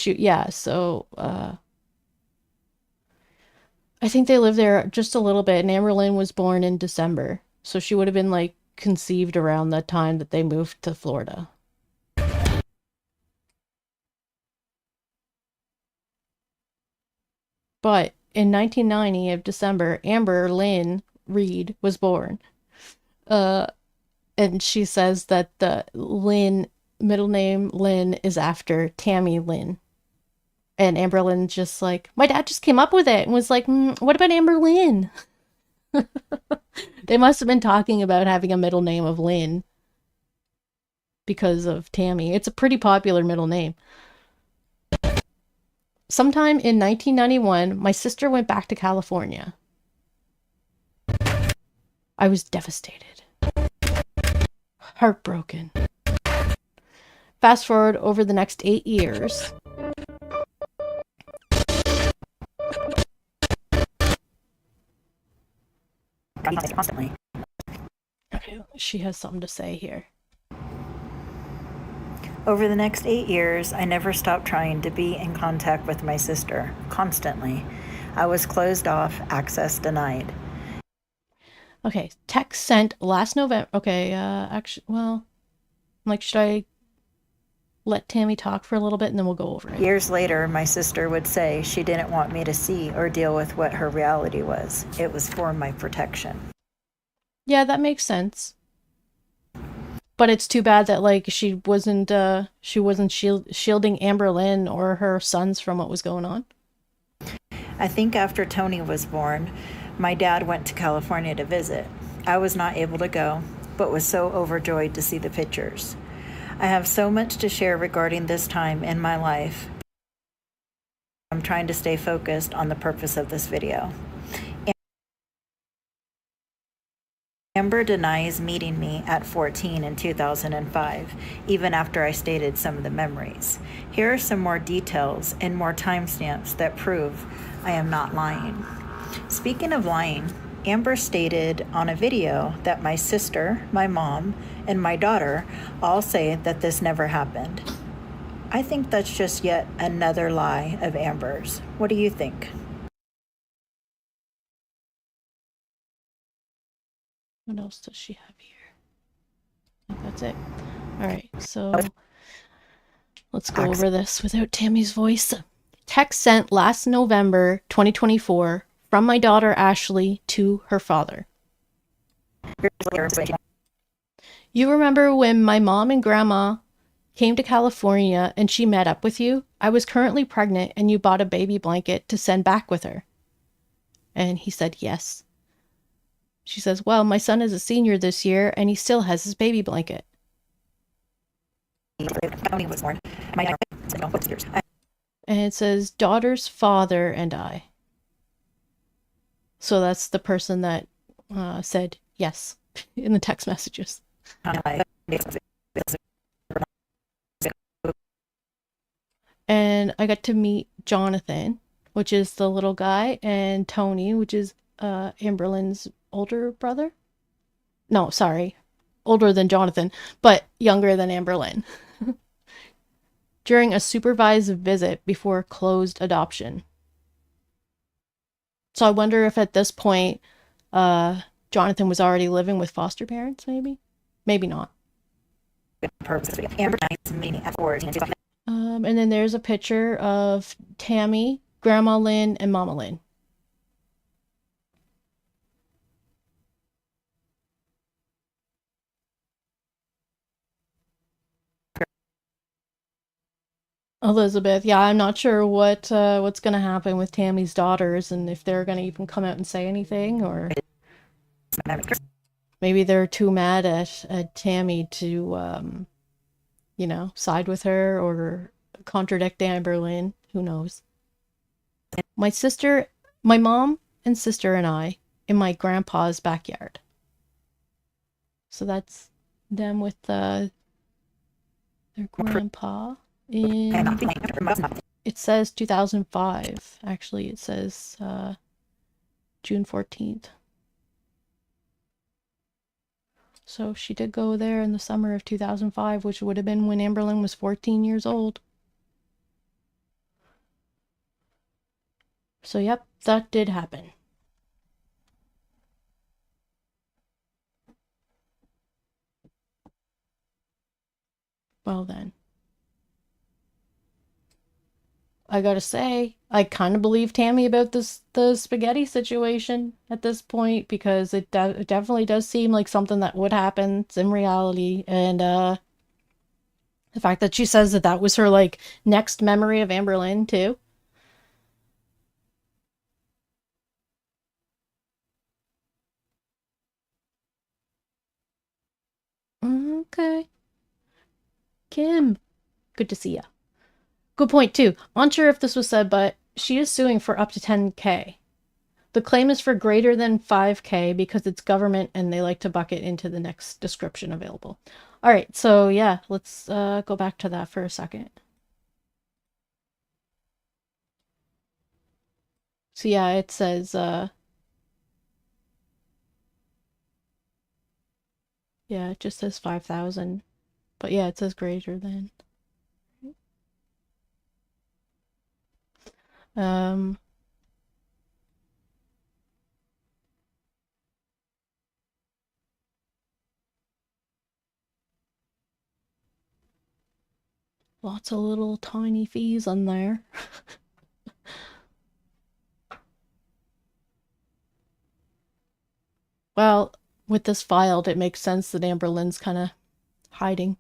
Speaker 4: I think they lived there just a little bit, and Amberlynn was born in December. So she would have been like conceived around the time that they moved to Florida. But in 1990 of December, Amberlynn Reed was born. And she says that the Lynn, middle name Lynn, is after Tammy Lynn. And Amberlynn just like, my dad just came up with it and was like, what about Amberlynn? They must have been talking about having a middle name of Lynn because of Tammy. It's a pretty popular middle name. Sometime in 1991, my sister went back to California. I was devastated. Heartbroken. Fast forward over the next 8 years.
Speaker 7: Constantly.
Speaker 4: Okay, she has something to say here.
Speaker 7: Over the next 8 years, I never stopped trying to be in contact with my sister, constantly. I was closed off, access denied.
Speaker 4: Okay, text sent last November. Okay, actually, well, like, should I let Tammy talk for a little bit and then we'll go over it?
Speaker 7: Years later, my sister would say she didn't want me to see or deal with what her reality was. It was for my protection.
Speaker 4: Yeah, that makes sense. But it's too bad that, like, she wasn't shielding Amberlynn or her sons from what was going on.
Speaker 7: I think after Tony was born, my dad went to California to visit. I was not able to go, but was so overjoyed to see the pictures. I have so much to share regarding this time in my life. I'm trying to stay focused on the purpose of this video. Amber denies meeting me at 14 in 2005, even after I stated some of the memories. Here are some more details and more timestamps that prove I am not lying. Speaking of lying, Amber stated on a video that my sister, my mom, and my daughter all say that this never happened. I think that's just yet another lie of Amber's. What do you think?
Speaker 4: What else does she have here? I think that's it. Alright, so let's go over this without Tammy's voice. Text sent last November 2024 from my daughter Ashley to her father. You remember when my mom and grandma came to California and she met up with you? I was currently pregnant and you bought a baby blanket to send back with her. And he said yes. She says, well, my son is a senior this year and he still has his baby blanket. And it says, daughter's father and I. So that's the person that said yes in the text messages. And I got to meet Jonathan, which is the little guy, and Tony, which is Amberlynn's older brother. No, sorry. Older than Jonathan, but younger than Amberlynn. During a supervised visit before closed adoption. So I wonder if at this point, Jonathan was already living with foster parents, maybe? Maybe not. And then there's a picture of Tammy, Grandma Lynn, and Mamalynn. Elizabeth, yeah, I'm not sure what's gonna happen with Tammy's daughters and if they're gonna even come out and say anything, or maybe they're too mad at Tammy to side with her or contradict Amberlynn. Who knows? My mom and sister and I in my grandpa's backyard. So that's them with their grandpa. It says 2005. Actually, it says June 14th. So she did go there in the summer of 2005, which would have been when Amberlynn was 14 years old. So yep, That did happen. Well then. I gotta say, I kind of believe Tammy about the spaghetti situation at this point, because it definitely does seem like something that would happen in reality, and the fact that she says that that was her like next memory of Amberlynn too. Okay, Kim, good to see ya. Good point too. Unsure if this was said, but she is suing for up to 10K. The claim is for greater than 5K because it's government and they like to bucket into the next description available. All right, so yeah, let's go back to that for a second. So yeah, it says, yeah, it just says 5,000. But yeah, it says greater than. Um, Lots of little tiny fees on there. Well, with this filed, it makes sense that Amberlynn's kind of hiding.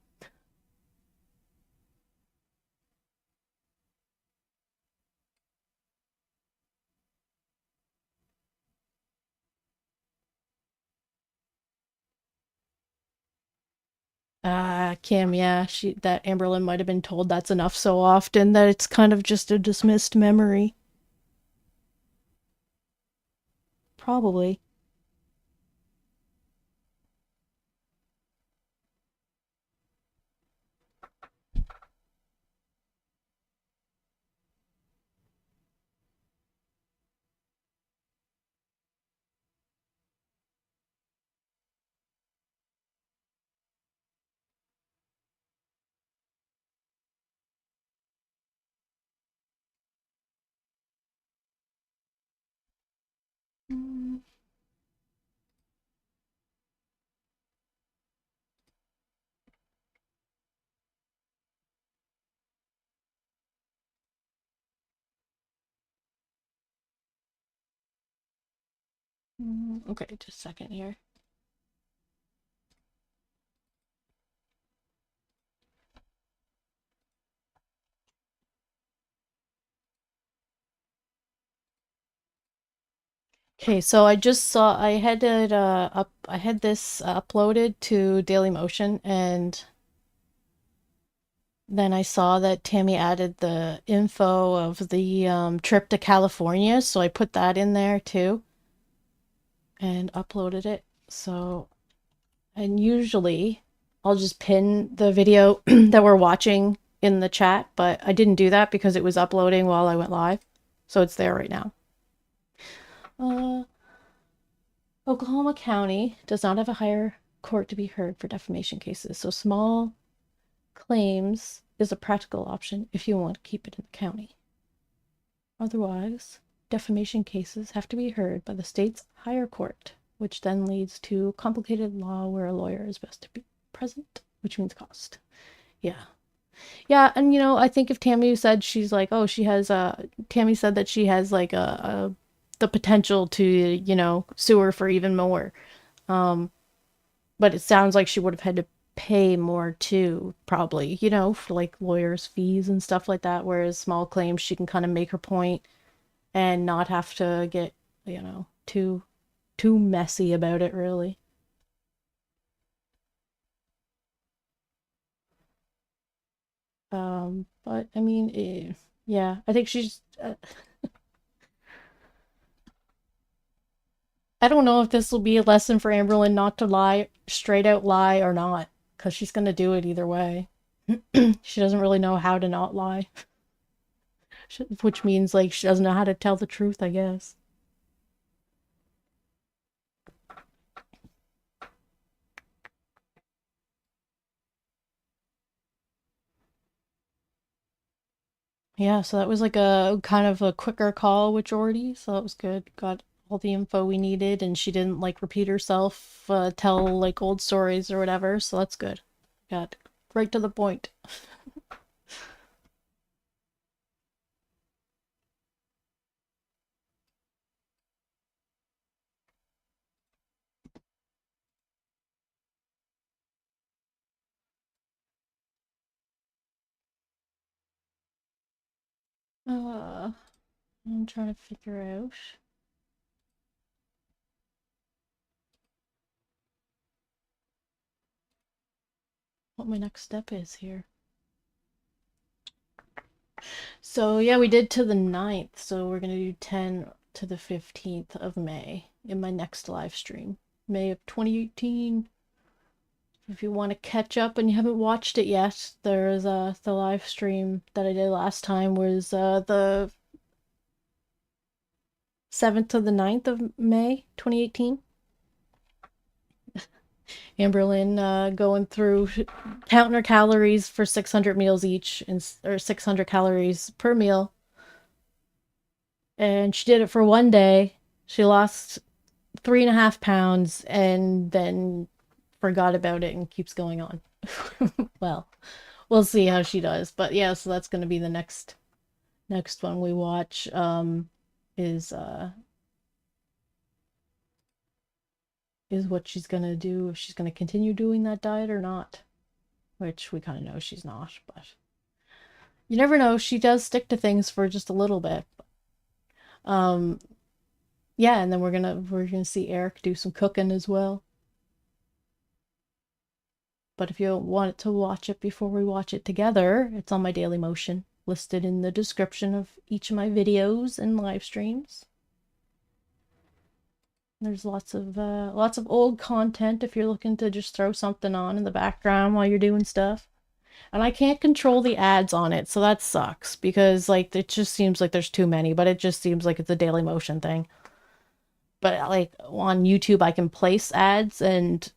Speaker 4: Kim, yeah, that Amberlynn might have been told that's enough so often that it's kind of just a dismissed memory. Probably. Mm. Okay, just a second here. Okay, so I just saw I had it I had this uploaded to Dailymotion, and then I saw that Tammy added the info of the trip to California, so I put that in there too and uploaded it. So, and usually I'll just pin the video that we're watching in the chat, but I didn't do that because it was uploading while I went live. So it's there right now. Oklahoma County does not have a higher court to be heard for defamation cases, so small claims is a practical option if you want to keep it in the county. Otherwise, defamation cases have to be heard by the state's higher court, which then leads to complicated law where a lawyer is best to be present, which means cost. Yeah. Yeah, and you know, I think if Tammy said she's like, oh, she has Tammy said that she has like the potential to, you know, sue her for even more. But it sounds like she would have had to pay more too, probably, you know, for like lawyers' fees and stuff like that, whereas small claims she can kind of make her point and not have to get, you know, too messy about it, really. But I mean, yeah, I think she's I don't know if this will be a lesson for Amberlynn not to lie, straight out lie or not, because she's gonna do it either way. She doesn't really know how to not lie, which means like she doesn't know how to tell the truth, I guess. Yeah, so that was like a kind of a quicker call with Jordy, so that was good. Got all the info we needed, and she didn't like repeat herself, tell like old stories or whatever, so that's good. Got right to the point. I'm trying to figure out what my next step is here. So yeah, we did to the 9th, so we're gonna do 10 to the 15th of May in my next live stream. May of 2018. If you want to catch up and you haven't watched it yet, there's the live stream that I did last time was the 7th to the 9th of May 2018. Amberlynn going through counting her calories for 600 meals each, or 600 calories per meal. And she did it for one day. She lost 3.5 pounds and then forgot about it and keeps going on. Well, we'll see how she does. But yeah, so that's going to be the next one we watch, is what she's gonna do, if she's gonna continue doing that diet or not. Which we kind of know she's not, but you never know. She does stick to things for just a little bit. Yeah, and then we're gonna see Eric do some cooking as well. But if you want to watch it before we watch it together, it's on my Daily Motion, listed in the description of each of my videos and live streams. There's lots of old content if you're looking to just throw something on in the background while you're doing stuff. And I can't control the ads on it, so that sucks, because like it just seems like there's too many, but it just seems like it's a Daily Motion thing. But like on YouTube I can place ads and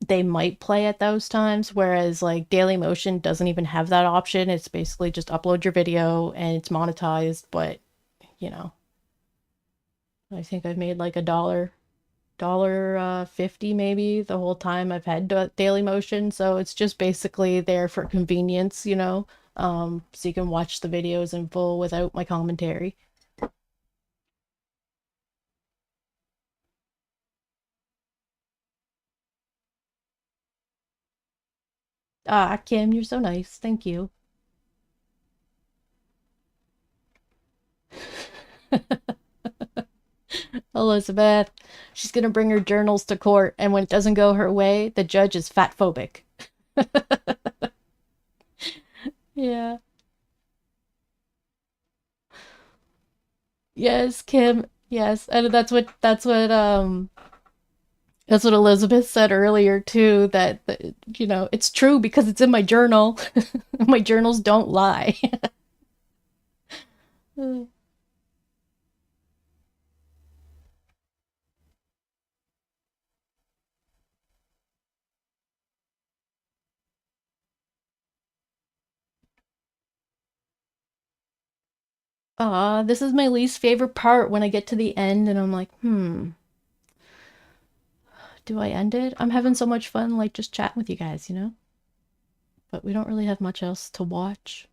Speaker 4: they might play at those times, whereas like Daily Motion doesn't even have that option. It's basically just upload your video and it's monetized, but you know, I think I've made like $1.50 maybe the whole time I've had Daily Motion, so it's just basically there for convenience, you know, so you can watch the videos in full without my commentary. Ah, Kim, you're so nice. Thank you. Elizabeth, she's gonna bring her journals to court, and when it doesn't go her way, the judge is fat phobic. Yeah. Yes, Kim. Yes, and that's what Elizabeth said earlier too. That you know, it's true because it's in my journal. My journals don't lie. This is my least favorite part when I get to the end and I'm like, do I end it? I'm having so much fun, like just chatting with you guys, you know? But we don't really have much else to watch.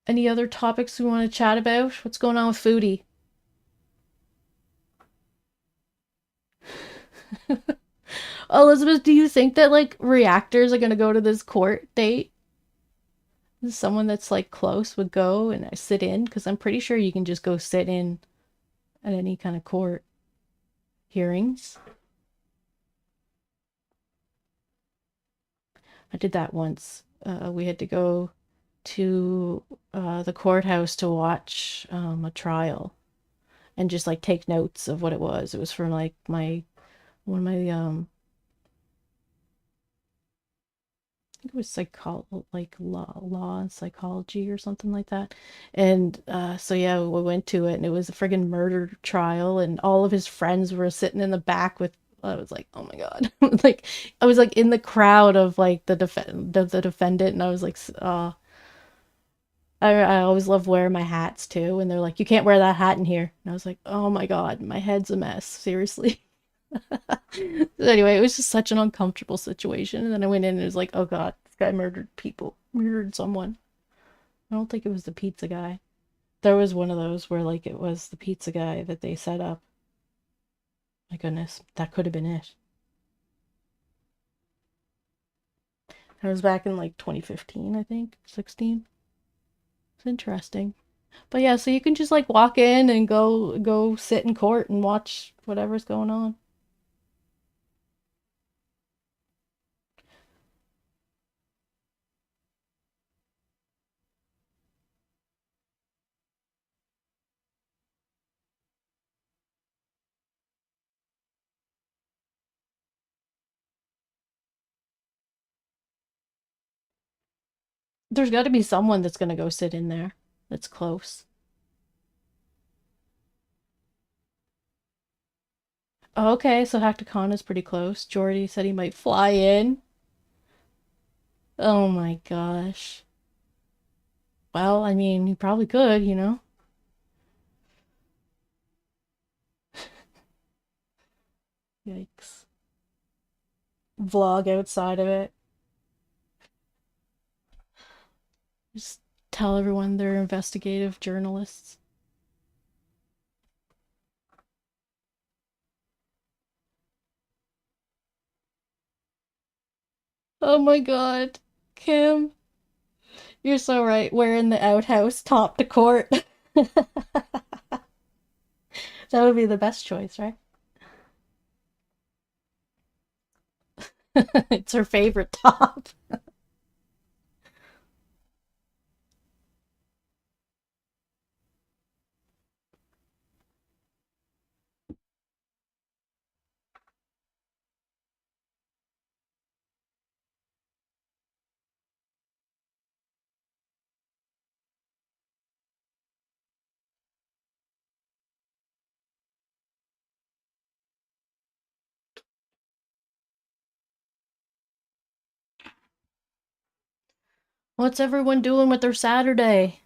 Speaker 4: Any other topics we want to chat about? What's going on with Foodie? Elizabeth, do you think that like reactors are gonna go to this court date? Someone that's like close would go and sit in, because I'm pretty sure you can just go sit in at any kind of court hearings. I did that once. We had to go to the courthouse to watch a trial and just like take notes of what it was. It was from like one of my I think it was like law and psychology or something like that. And so yeah, we went to it and it was a friggin' murder trial and all of his friends were sitting in the back with I was like, oh my god. Like, I was like in the crowd of like the defendant, and I was like, I always love wearing my hats too, and they're like, you can't wear that hat in here. And I was like, oh my god, my head's a mess, seriously. So anyway, it was just such an uncomfortable situation, and then I went in and it was like, oh god, this guy murdered someone. I don't think it was the pizza guy. There was one of those where like it was the pizza guy that they set up. My goodness, that could have been it. That was back in like 2015, I think, 16. It's interesting. But yeah, so you can just like walk in and go sit in court and watch whatever's going on. There's got to be someone that's going to go sit in there that's close. Okay, so Hacticon is pretty close. Jordy said he might fly in. Oh my gosh. Well, I mean, he probably could, you know? Yikes. Vlog outside of it. Just tell everyone they're investigative journalists. Oh my god. Kim, you're so right. Wearing the outhouse top to court. That would be the best choice, right? It's her favorite top. What's everyone doing with their Saturday?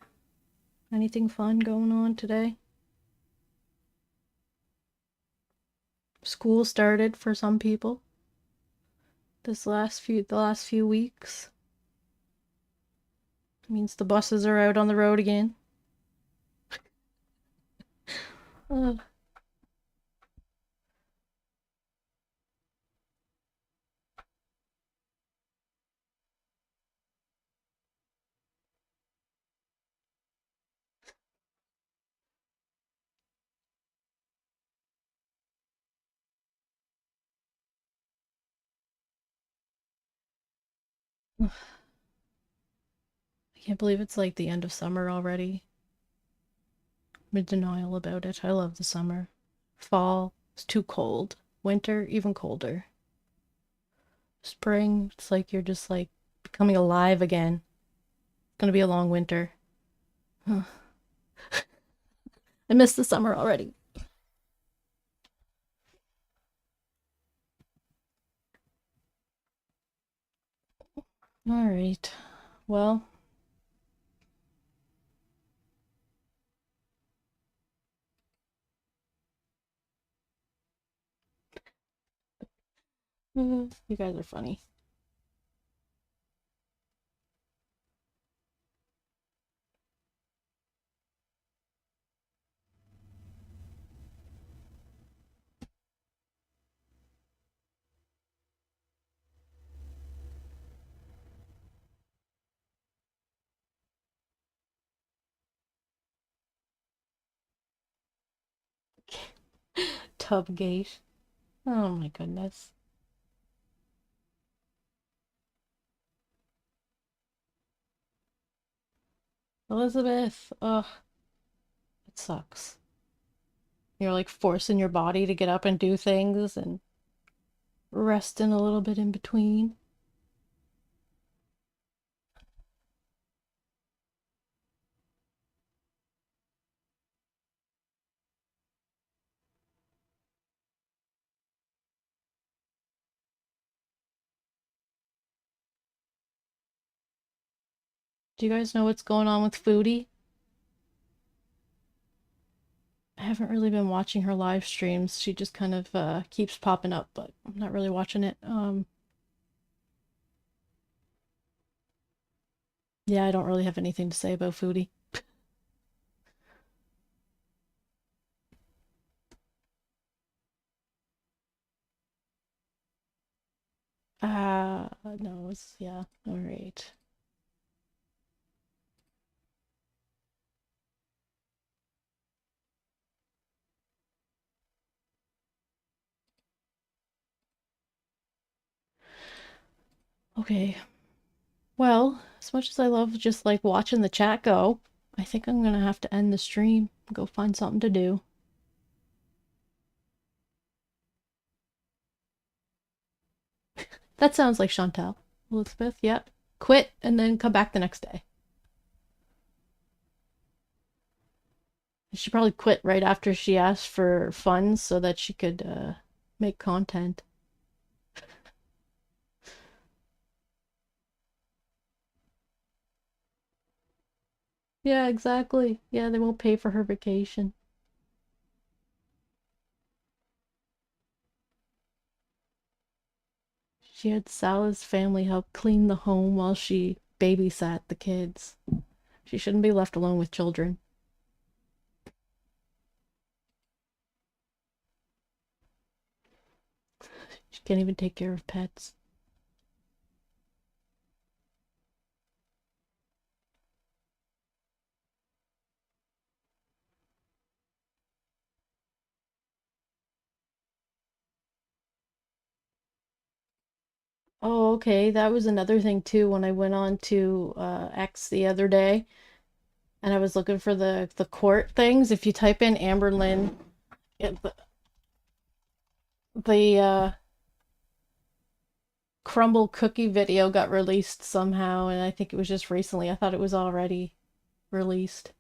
Speaker 4: Anything fun going on today? School started for some people. The last few weeks. It means the buses are out on the road again. Ugh. I can't believe it's like the end of summer already. I'm in denial about it. I love the summer. Fall, it's too cold. Winter, even colder. Spring, it's like you're just like becoming alive again. It's gonna be a long winter. I miss the summer already. All right. Well, you guys are funny. Tubgate. Oh my goodness. Elizabeth, ugh, it sucks. You're like forcing your body to get up and do things and resting a little bit in between. Do you guys know what's going on with Foodie? I haven't really been watching her live streams. She just kind of keeps popping up, but I'm not really watching it. Yeah, I don't really have anything to say about Foodie. No, it's, yeah, all right. Okay. Well, as much as I love just like watching the chat go, I think I'm gonna have to end the stream and go find something to do. That sounds like Chantal. Elizabeth, yep. Quit and then come back the next day. She probably quit right after she asked for funds so that she could make content. Yeah, exactly. Yeah, they won't pay for her vacation. She had Sal's family help clean the home while she babysat the kids. She shouldn't be left alone with children. She can't even take care of pets. Oh, okay. That was another thing too when I went on to X the other day and I was looking for the court things. If you type in Amberlynn, the crumble cookie video got released somehow, and I think it was just recently. I thought it was already released.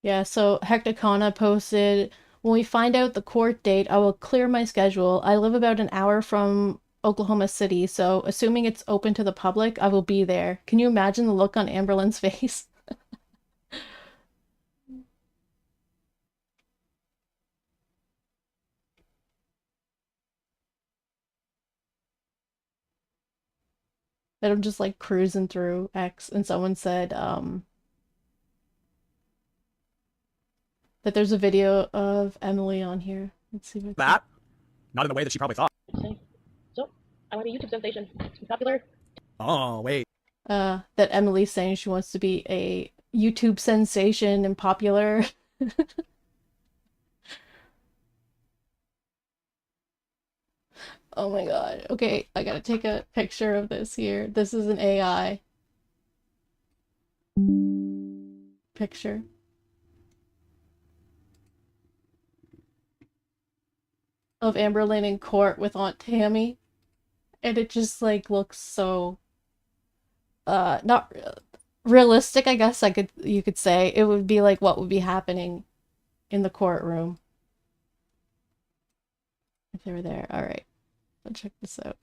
Speaker 4: Yeah, so Hecticana posted, when we find out the court date, I will clear my schedule. I live about an hour from Oklahoma City, so assuming it's open to the public, I will be there. Can you imagine the look on Amberlynn's face? That I'm just like cruising through X, and someone said that there's a video of Emily on here. Let's see what
Speaker 5: That, not in the way that she probably thought.
Speaker 4: So, I want a YouTube sensation. Popular.
Speaker 5: Oh, wait.
Speaker 4: That Emily's saying she wants to be a YouTube sensation and popular. Oh my god. Okay, I gotta take a picture of this here. This is an AI picture. Of Amberlynn in court with Aunt Tammie. And it just like looks so not realistic, I guess you could say. It would be like what would be happening in the courtroom if they were there. All right. Let's check this out.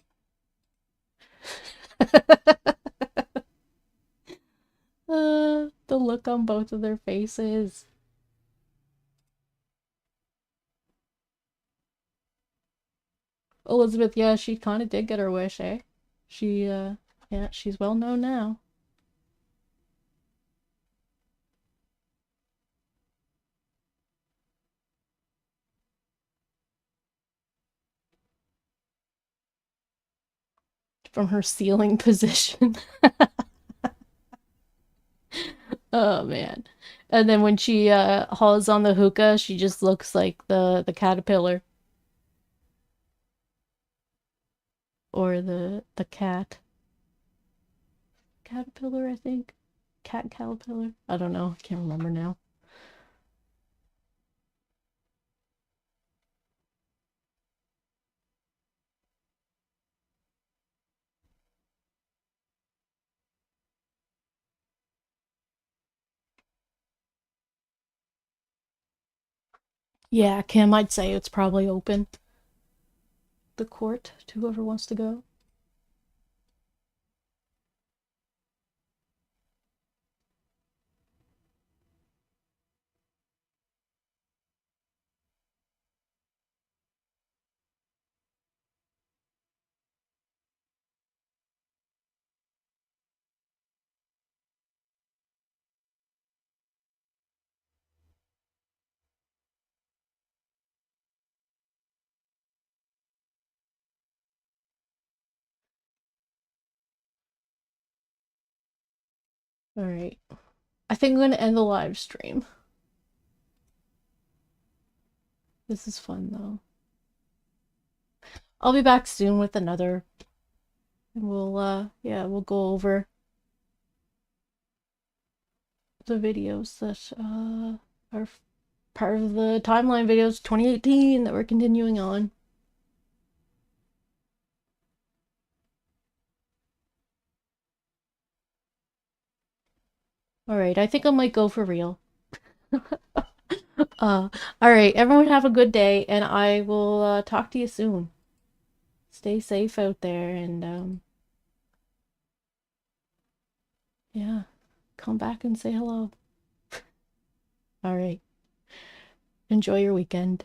Speaker 4: The look on both of their faces. Elizabeth, yeah, she kind of did get her wish, eh? Yeah, she's well known now. From her ceiling position. Oh man. And then when she hauls on the hookah, she just looks like the caterpillar. Or the cat. Caterpillar, I think. Cat caterpillar. I don't know. I can't remember now. Yeah, Kim, I'd say it's probably open. The court to whoever wants to go. Alright. I think I'm gonna end the live stream. This is fun though. I'll be back soon with another. And we'll go over the videos that are part of the timeline videos 2018 that we're continuing on. Alright, I think I might go for real. Alright, everyone have a good day, and I will talk to you soon. Stay safe out there, and yeah, come back and say hello. Alright, enjoy your weekend.